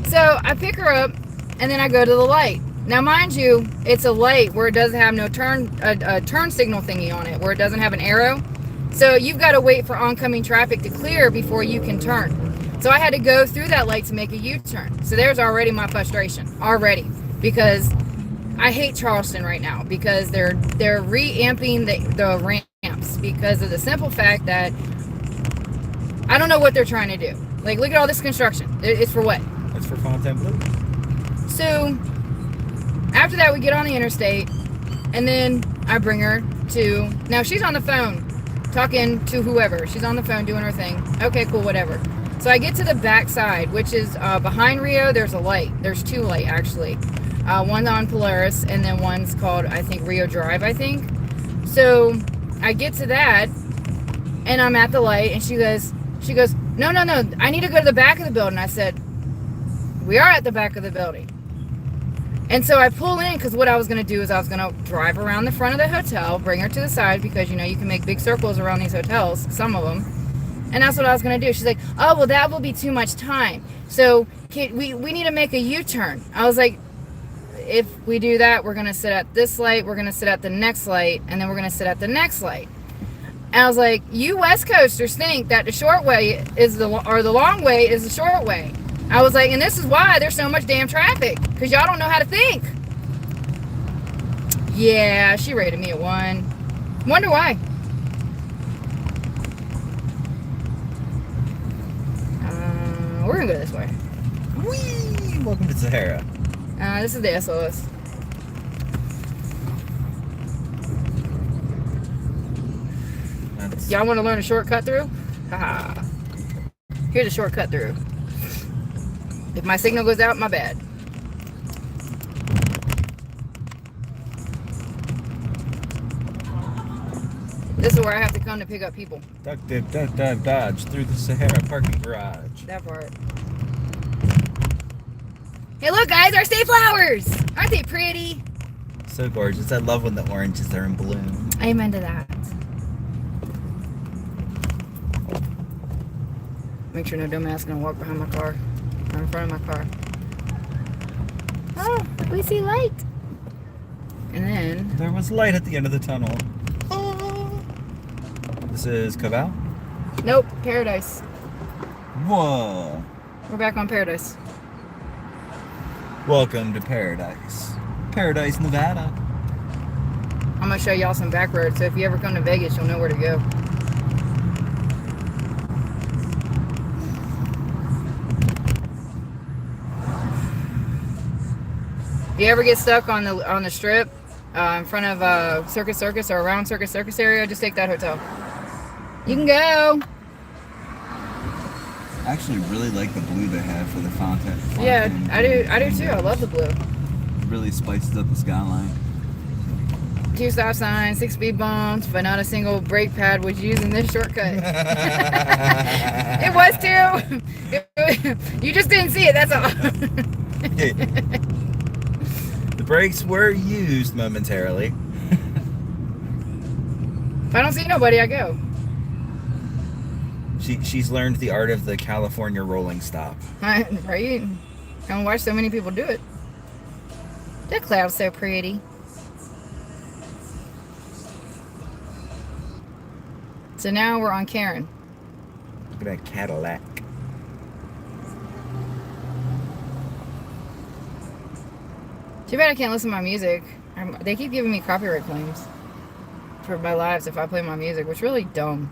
[SPEAKER 1] So I pick her up, and then I go to the light. Now, mind you, it's a light where it doesn't have no a turn signal thingy on it, where it doesn't have an arrow. So you've got to wait for oncoming traffic to clear before you can turn. So I had to go through that light to make a U-turn. So there's already my frustration, already, because I hate Charleston right now because they're reamping the ramps because of the simple fact that I don't know what they're trying to do. Like, look at all this construction. It's for what?
[SPEAKER 2] It's for Fontainebleau.
[SPEAKER 1] So after that, we get on the interstate, and then I bring her to, now she's on the phone talking to whoever. She's on the phone doing her thing. Okay, cool, whatever. So I get to the back side, which is behind Rio. There's a light. There's two lights, actually. One on Polaris, and then one's called, I think, Rio Drive, I think. So I get to that, and I'm at the light, and she goes, no, I need to go to the back of the building. I said, we are at the back of the building. And so I pull in, because what I was going to do is I was going to drive around the front of the hotel, bring her to the side, because, you know, you can make big circles around these hotels, some of them. And that's what I was going to do. She's like, oh, well, that will be too much time. So we need to make a U-turn. I was like, if we do that, we're going to sit at this light, we're going to sit at the next light, and then we're going to sit at the next light. And I was like, you West Coasters think that the short way is the long way is the short way. I was like, and this is why there's so much damn traffic, because y'all don't know how to think. Yeah, she rated me a 1. Wonder why. We're gonna go this way.
[SPEAKER 2] Whee! Welcome to Sahara.
[SPEAKER 1] This is the SOS. Y'all want to learn a shortcut through? Haha. Here's a shortcut through. If my signal goes out, my bad. This is where I have to come to pick up people.
[SPEAKER 2] Duck, dip, duck, dive, dodge through the Sahara parking garage.
[SPEAKER 1] That part. Hey, look, guys, our state flowers! Aren't they pretty?
[SPEAKER 2] So gorgeous. I love when the oranges are in bloom.
[SPEAKER 1] Amen to that. Make sure no dumbass gonna walk behind my car or in front of my car. Oh, we see light. And then
[SPEAKER 2] There was light at the end of the tunnel. Oh. This is Caval?
[SPEAKER 1] nope, Paradise.
[SPEAKER 2] Whoa.
[SPEAKER 1] We're back on Paradise.
[SPEAKER 2] Welcome to Paradise. Paradise, Nevada.
[SPEAKER 1] I'm gonna show y'all some back roads, so if you ever come to Vegas, you'll know where to go. If you ever get stuck on the strip in front of Circus or around Circus area, just take that hotel. You can go.
[SPEAKER 2] I actually really like the blue they have for the fountain.
[SPEAKER 1] Yeah, I do too. I love the blue.
[SPEAKER 2] Really spices up the skyline.
[SPEAKER 1] 2 stop signs, 6 speed bumps, but not a single brake pad was used in this shortcut. It was too. You just didn't see it, that's all.
[SPEAKER 2] The brakes were used momentarily.
[SPEAKER 1] If I don't see nobody, I go.
[SPEAKER 2] She's learned the art of the California rolling stop.
[SPEAKER 1] Right? I don't watch so many people do it. The cloud's so pretty. So now we're on Karen.
[SPEAKER 2] Look at that Cadillac.
[SPEAKER 1] Too bad I can't listen to my music. They keep giving me copyright claims for my lives if I play my music, which is really dumb.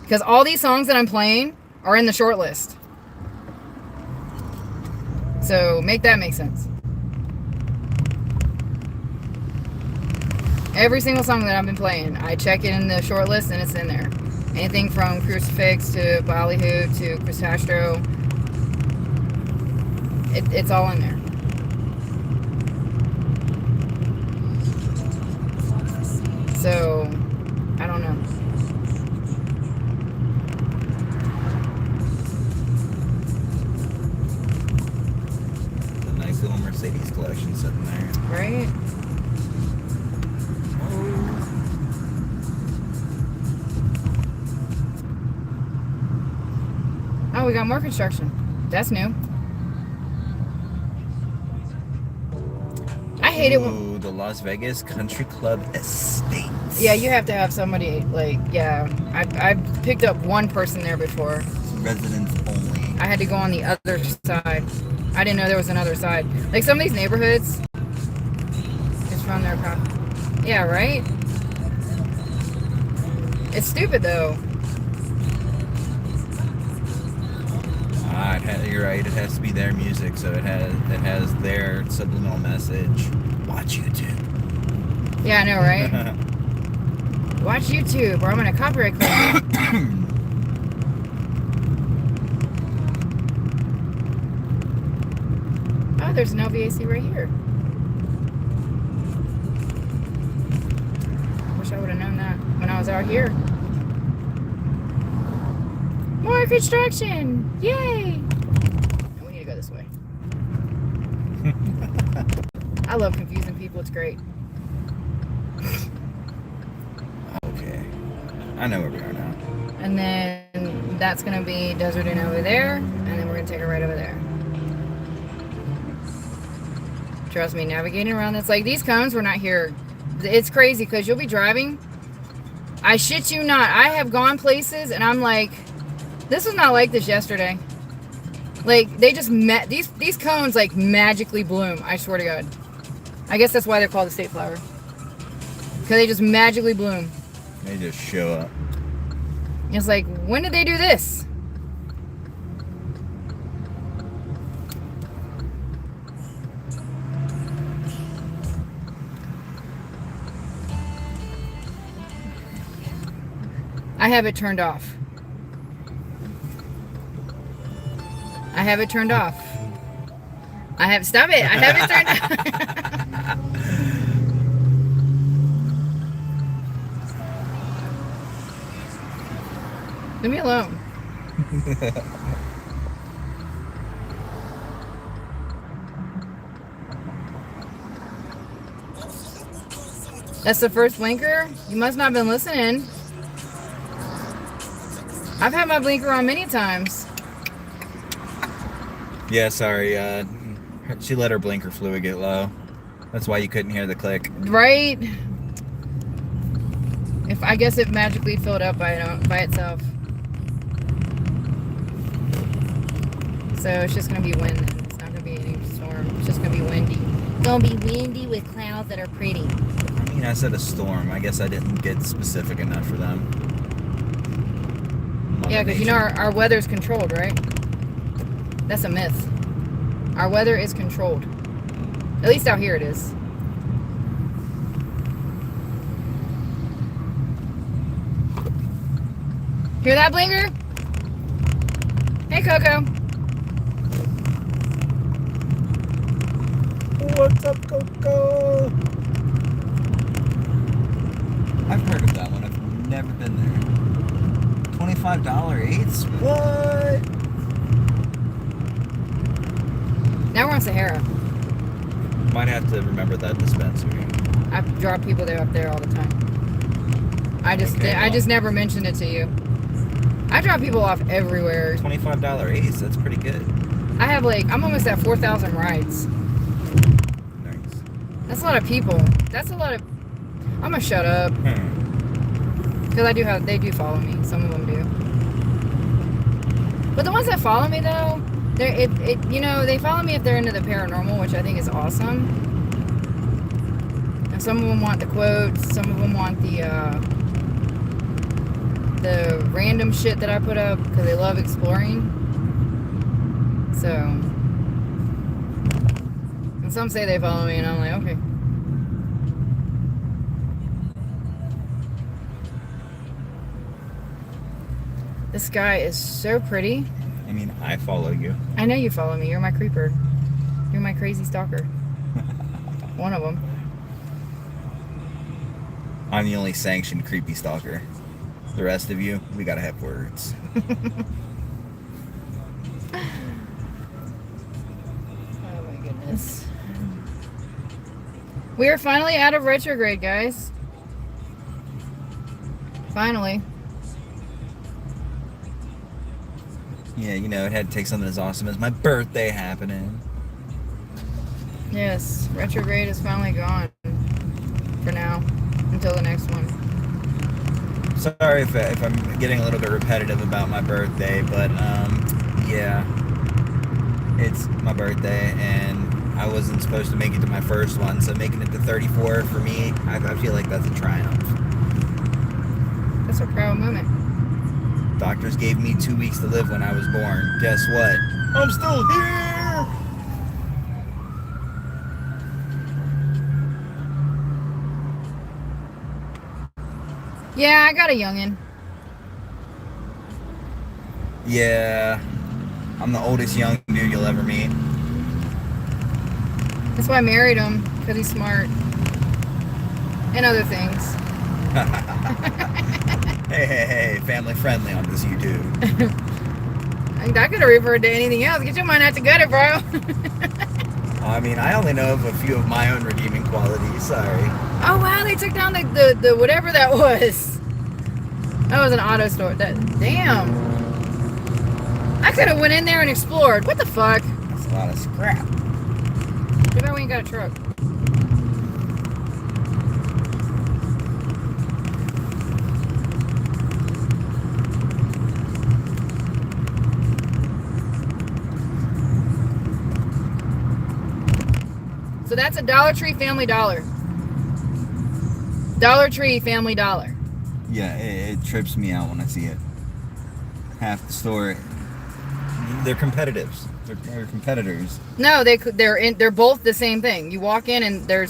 [SPEAKER 1] Because all these songs that I'm playing are in the short list. So make that make sense. Every single song that I've been playing, I check it in the short list and it's in there. Anything from Crucifix to Ballyhoo to Chris Castro, it's all in there. So, I don't know.
[SPEAKER 2] A nice little Mercedes collection sitting there.
[SPEAKER 1] Right? Oh, we got more construction. That's new. I hate it when...
[SPEAKER 2] Ooh, the Las Vegas Country Club Estates.
[SPEAKER 1] Yeah, you have to have somebody, like, yeah. I've picked up one person there before.
[SPEAKER 2] Residents only.
[SPEAKER 1] I had to go on the other side. I didn't know there was another side. Like, some of these neighborhoods, it's from their property. Yeah, right? It's stupid, though.
[SPEAKER 2] You're right. It has to be their music, so it has their subliminal message. Watch YouTube.
[SPEAKER 1] Yeah, I know, right? Watch YouTube, or I'm gonna copyright claim you. Oh, there's an LVAC right here. Wish I would have known that when I was out here. More construction! Yay! We need to go this way. I love confusing people. It's great.
[SPEAKER 2] Okay. I know where we are now.
[SPEAKER 1] And then that's going to be Desert Inn over there. And then we're going to take a right over there. Trust me, navigating around this. Like, these cones were not here. It's crazy because you'll be driving. I shit you not. I have gone places and I'm like, this was not like this yesterday. Like, they just met. These cones, like, magically bloom. I swear to God. I guess that's why they're called the state flower. Because they just magically bloom.
[SPEAKER 2] They just show up.
[SPEAKER 1] It's like, when did they do this? I have it turned off. I have it turned off. Stop it. I have it turned off. Leave me alone. That's the first blinker? You must not have been listening. I've had my blinker on many times.
[SPEAKER 2] Yeah, sorry. She let her blinker fluid get low. That's why you couldn't hear the click.
[SPEAKER 1] Right? I guess it magically filled up by itself. So it's just gonna be wind. It's not gonna be any storm. It's just gonna be windy. It's gonna be windy with clouds that are pretty.
[SPEAKER 2] I mean, I said a storm. I guess I didn't get specific enough for them.
[SPEAKER 1] Yeah, because you know our weather's controlled, right? That's a myth. Our weather is controlled. At least out here it is. Hear that blinker? Hey, Coco.
[SPEAKER 2] What's up, Coco? I've heard of that one. I've never been there. $25 eighths? What?
[SPEAKER 1] Now we're on Sahara.
[SPEAKER 2] Might have to remember that dispensary.
[SPEAKER 1] I drop people there up there all the time. I just never mentioned it to you. I drop people off everywhere.
[SPEAKER 2] $25 eighths. That's pretty good.
[SPEAKER 1] I have I'm almost at 4,000 rides.
[SPEAKER 2] Nice.
[SPEAKER 1] That's a lot of people. That's a lot of. I'm gonna shut up. Because they do follow me. Some of them do. But the ones that follow me though, they follow me if they're into the paranormal, which I think is awesome. And some of them want the quotes. Some of them want the random shit that I put up because they love exploring. So, and some say they follow me, and I'm like, okay. This sky is so pretty.
[SPEAKER 2] I mean, I follow you.
[SPEAKER 1] I know you follow me. You're my creeper. You're my crazy stalker. One of them.
[SPEAKER 2] I'm the only sanctioned creepy stalker. The rest of you, we gotta have words.
[SPEAKER 1] Oh my goodness. We are finally out of retrograde, guys. Finally.
[SPEAKER 2] Yeah, it had to take something as awesome as my birthday happening.
[SPEAKER 1] Yes, retrograde is finally gone. For now. Until the next one.
[SPEAKER 2] Sorry if I'm getting a little bit repetitive about my birthday, but yeah. It's my birthday, and I wasn't supposed to make it to my first one, so making it to 34 for me, I feel like that's a triumph.
[SPEAKER 1] That's a proud moment.
[SPEAKER 2] Doctors gave me 2 weeks to live when I was born. Guess what? I'm still here!
[SPEAKER 1] Yeah, I got a youngin'.
[SPEAKER 2] Yeah. I'm the oldest young dude you'll ever meet.
[SPEAKER 1] That's why I married him, because he's smart. And other things.
[SPEAKER 2] Hey, family friendly on this YouTube.
[SPEAKER 1] I could have referred to anything else. Get your mind out the gutter, bro.
[SPEAKER 2] I mean, I only know of a few of my own redeeming qualities. Sorry.
[SPEAKER 1] Oh, wow, they took down the whatever that was. That was an auto store. Damn. I could have went in there and explored. What the fuck?
[SPEAKER 2] That's a lot of scrap.
[SPEAKER 1] Too bad we ain't got a truck. So that's a Dollar Tree Family Dollar. Dollar Tree Family Dollar.
[SPEAKER 2] Yeah, it trips me out when I see it. Half the store, they're competitors. They're competitors.
[SPEAKER 1] No, they're both the same thing. You walk in and their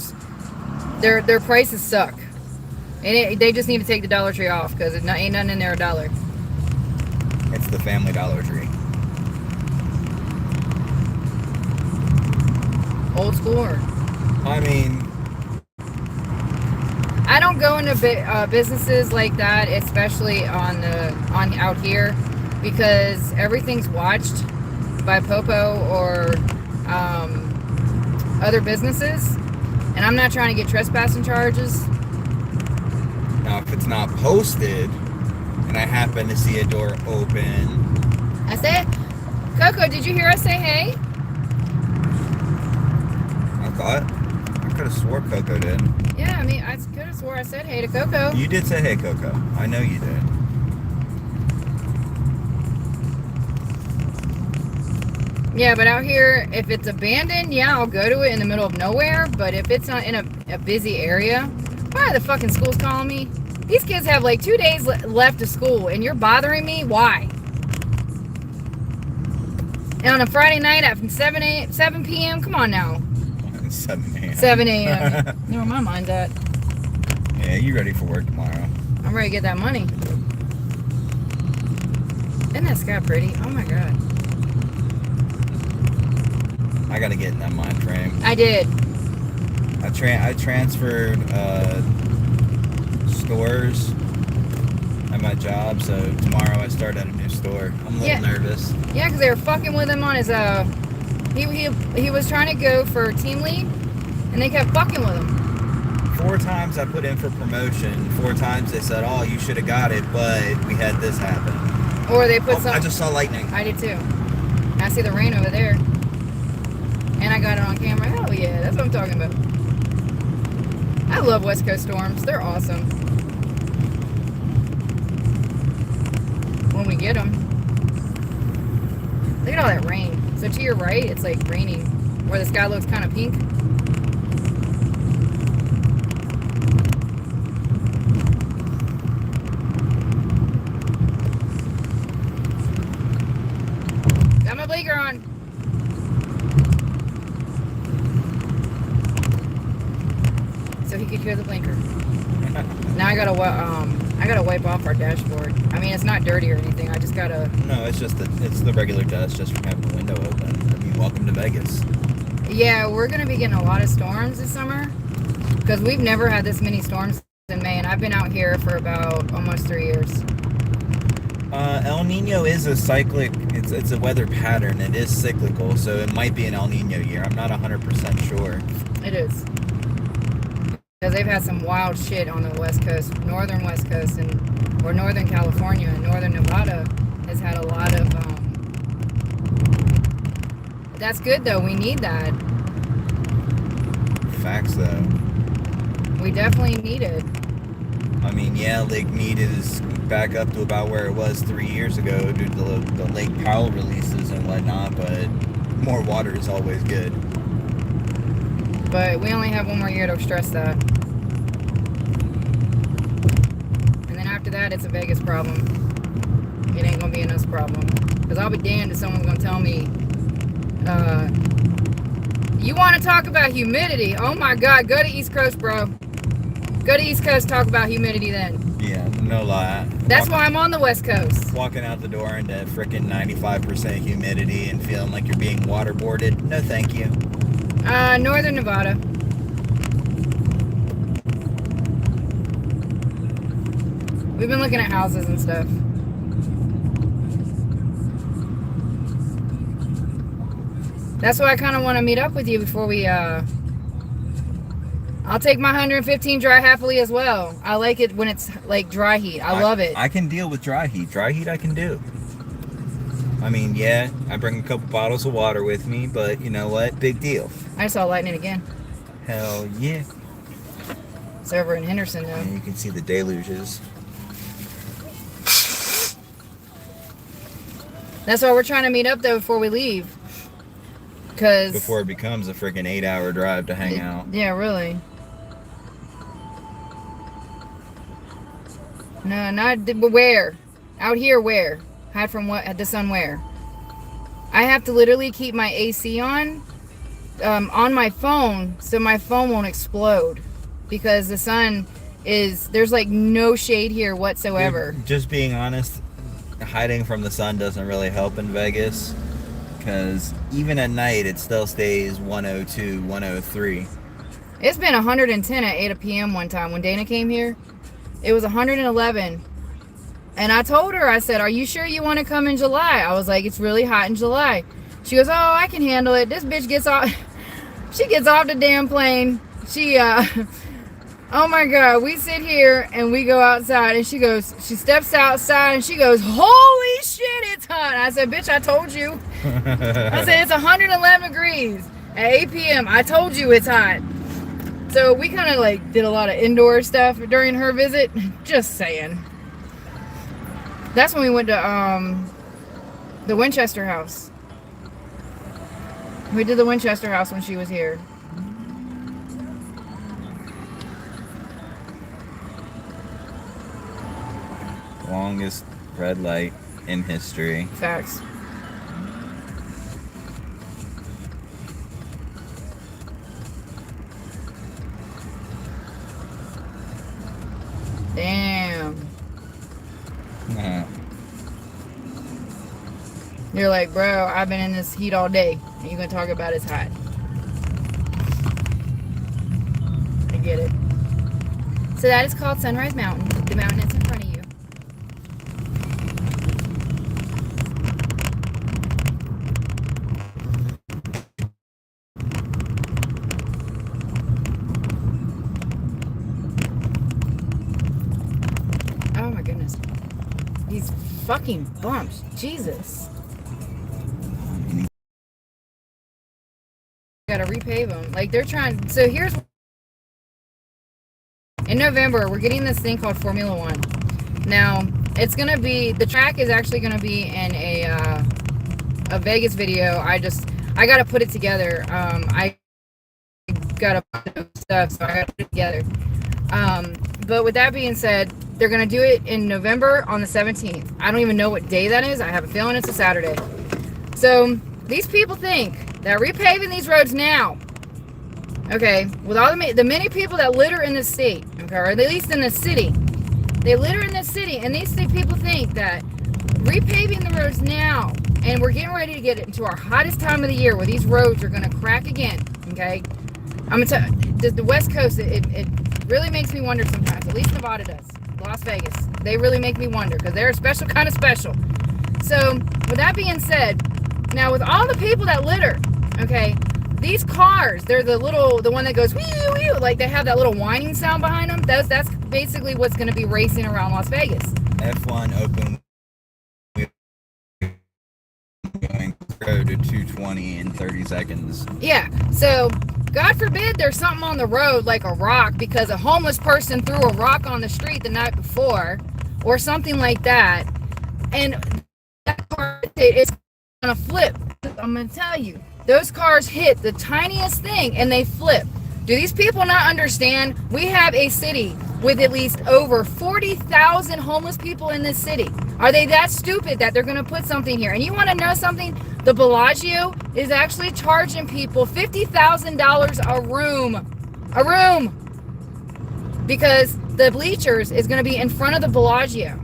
[SPEAKER 1] prices suck, and they just need to take the Dollar Tree off because ain't nothing in there $1.
[SPEAKER 2] It's the Family Dollar Tree.
[SPEAKER 1] Old school.
[SPEAKER 2] I mean,
[SPEAKER 1] I don't go into businesses like that, especially on out here, because everything's watched by Popo or other businesses, and I'm not trying to get trespassing charges.
[SPEAKER 2] now if it's not posted, and I happen to see a door open,
[SPEAKER 1] I said, Coco, did you hear us say hey?
[SPEAKER 2] I could have swore Coco did.
[SPEAKER 1] Yeah, I mean, I could have swore I said hey to Coco.
[SPEAKER 2] You did say hey, Coco. I know you did.
[SPEAKER 1] Yeah, but out here, if it's abandoned, yeah, I'll go to it in the middle of nowhere. But if it's not in a busy area, why are the fucking schools calling me? These kids have like 2 days left of school, and you're bothering me? Why? And on a Friday night at 7 p.m.? Come on now.
[SPEAKER 2] 7 a.m.
[SPEAKER 1] 7 a.m. You know where my mind's at.
[SPEAKER 2] Yeah, you ready for work tomorrow?
[SPEAKER 1] I'm ready to get that money. Isn't that sky pretty? Oh my god.
[SPEAKER 2] I gotta get in that mind frame.
[SPEAKER 1] I did.
[SPEAKER 2] I transferred stores at my job, so tomorrow I start at a new store. I'm a little nervous.
[SPEAKER 1] Yeah, because they were fucking with him on his he was trying to go for team lead, and they kept fucking with him.
[SPEAKER 2] 4 times I put in for promotion. 4 times they said, "Oh, you should have got it," but we had this happen.
[SPEAKER 1] Or they put
[SPEAKER 2] I just saw lightning.
[SPEAKER 1] I did too. I see the rain over there, and I got it on camera. Hell yeah, that's what I'm talking about. I love West Coast storms. They're awesome. When we get them. Look at all that rain. So to your right, it's like raining, where the sky looks kind of pink. Got my blinker on. So he could hear the blinker. Now I gotta wipe off our dashboard. I mean, it's not dirty or anything. I just gotta.
[SPEAKER 2] No, it's just it's the regular dust just from having the window open. I mean, welcome to Vegas.
[SPEAKER 1] Yeah, we're gonna be getting a lot of storms this summer because we've never had this many storms in May, and I've been out here for about almost 3 years.
[SPEAKER 2] El Nino is a cyclic. It's a weather pattern. It is cyclical, so it might be an El Nino year. I'm not 100% sure.
[SPEAKER 1] It is. Because they've had some wild shit on the West Coast, northern West Coast, or northern California, and northern Nevada has had a lot of. That's good though. We need that.
[SPEAKER 2] Facts though.
[SPEAKER 1] We definitely need it.
[SPEAKER 2] I mean, yeah, Lake Mead is back up to about where it was 3 years ago due to the Lake Powell releases and whatnot, but more water is always good.
[SPEAKER 1] But we only have 1 more year to stress that. And then after that, it's a Vegas problem. It ain't gonna be an us problem. Because I'll be damned if someone's gonna tell me, you want to talk about humidity? Oh my God, go to East Coast, bro. Go to East Coast, talk about humidity then.
[SPEAKER 2] Yeah, no lie.
[SPEAKER 1] That's why I'm on the West Coast.
[SPEAKER 2] Walking out the door into freaking 95% humidity and feeling like you're being waterboarded. No, thank you.
[SPEAKER 1] Northern Nevada. We've been looking at houses and stuff. That's why I kind of want to meet up with you before we, I'll take my 115 dry happily as well. I like it when it's like dry heat. I love it.
[SPEAKER 2] I can deal with dry heat. Dry heat I can do. I mean, yeah, I bring a couple bottles of water with me, but you know what? Big deal.
[SPEAKER 1] I saw lightning again.
[SPEAKER 2] Hell yeah.
[SPEAKER 1] It's over in Henderson though.
[SPEAKER 2] And you can see the deluges.
[SPEAKER 1] That's why we're trying to meet up though before we leave.
[SPEAKER 2] Before it becomes a freaking 8-hour drive to hang out.
[SPEAKER 1] Yeah, really. No, not where? Out here where? Hide from what? The sun where? I have to literally keep my AC on my phone so my phone won't explode because the sun is, there's like no shade here whatsoever.
[SPEAKER 2] Just being honest, hiding from the sun doesn't really help in Vegas because even at night it still stays 102, 103.
[SPEAKER 1] It's been 110 at 8 p.m. one time when Dana came here. It was 111. And I told her, I said, are you sure you want to come in July? I was like, it's really hot in July. She goes, oh, I can handle it. This bitch gets off. She gets off the damn plane. Oh my God, we sit here and we go outside and she steps outside and she goes, holy shit, it's hot. I said, bitch, I told you. I said, it's 111 degrees at 8 p.m. I told you it's hot. So we kind of like did a lot of indoor stuff during her visit. Just saying. That's when we went to the Winchester house. We did the Winchester house when she was here.
[SPEAKER 2] Longest red light in history.
[SPEAKER 1] Facts. Damn.
[SPEAKER 2] Nah.
[SPEAKER 1] You're like, bro, I've been in this heat all day, and you're gonna talk about it's hot. I get it. So that is called Sunrise Mountain. The mountain is in front of you. Oh my goodness. These fucking bumps. Jesus. Gotta repave them. Like they're trying. So here's. In November, we're getting this thing called Formula One. Now, it's gonna be. The track is actually gonna be in a Vegas video. I gotta put it together. I got a bunch of stuff, so I gotta put it together. But with that being said, they're gonna do it in November on the 17th. I don't even know what day that is. I have a feeling it's a Saturday. So these people think that repaving these roads now, okay, with all the many people that litter in this state, okay, or at least in this city, they litter in this city, and these people think that repaving the roads now, and we're getting ready to get into our hottest time of the year where these roads are gonna crack again, okay? I'm gonna tell you, the West Coast, it really makes me wonder sometimes. At least Nevada does. Las Vegas, they really make me wonder because they're a special kind of special. So with that being said, now with all the people that litter, okay, these cars, they're the one that goes wee wee, like they have that little whining sound behind them. That's basically what's going to be racing around Las Vegas.
[SPEAKER 2] F1 open wheel going to 220 in 30 seconds.
[SPEAKER 1] Yeah, so God forbid there's something on the road like a rock because a homeless person threw a rock on the street the night before or something like that, and that car is gonna flip. I'm gonna tell you, those cars hit the tiniest thing and they flip. Do these people not understand? We have a city with at least over 40,000 homeless people in this city. Are they that stupid that they're gonna put something here? And you want to know something? The Bellagio is actually charging people $50,000 a room, because the bleachers is going to be in front of the Bellagio,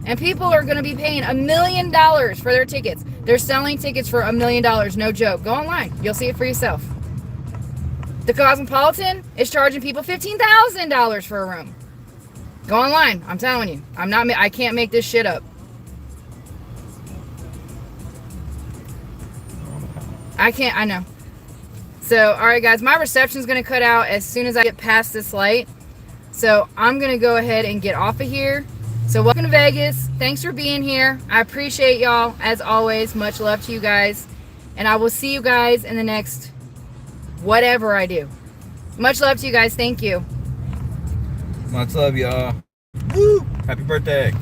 [SPEAKER 1] and people are going to be paying $1 million for their tickets. They're selling tickets for $1 million, no joke. Go online, you'll see it for yourself. The Cosmopolitan is charging people $15,000 for a room. Go online, I'm telling you. I can't make this shit up. I know. So, alright guys, my reception's going to cut out as soon as I get past this light. So, I'm going to go ahead and get off of here. So, welcome to Vegas. Thanks for being here. I appreciate y'all, as always. Much love to you guys. And I will see you guys in the next whatever I do. Much love to you guys. Thank you.
[SPEAKER 2] Much love, y'all. Woo! Happy birthday.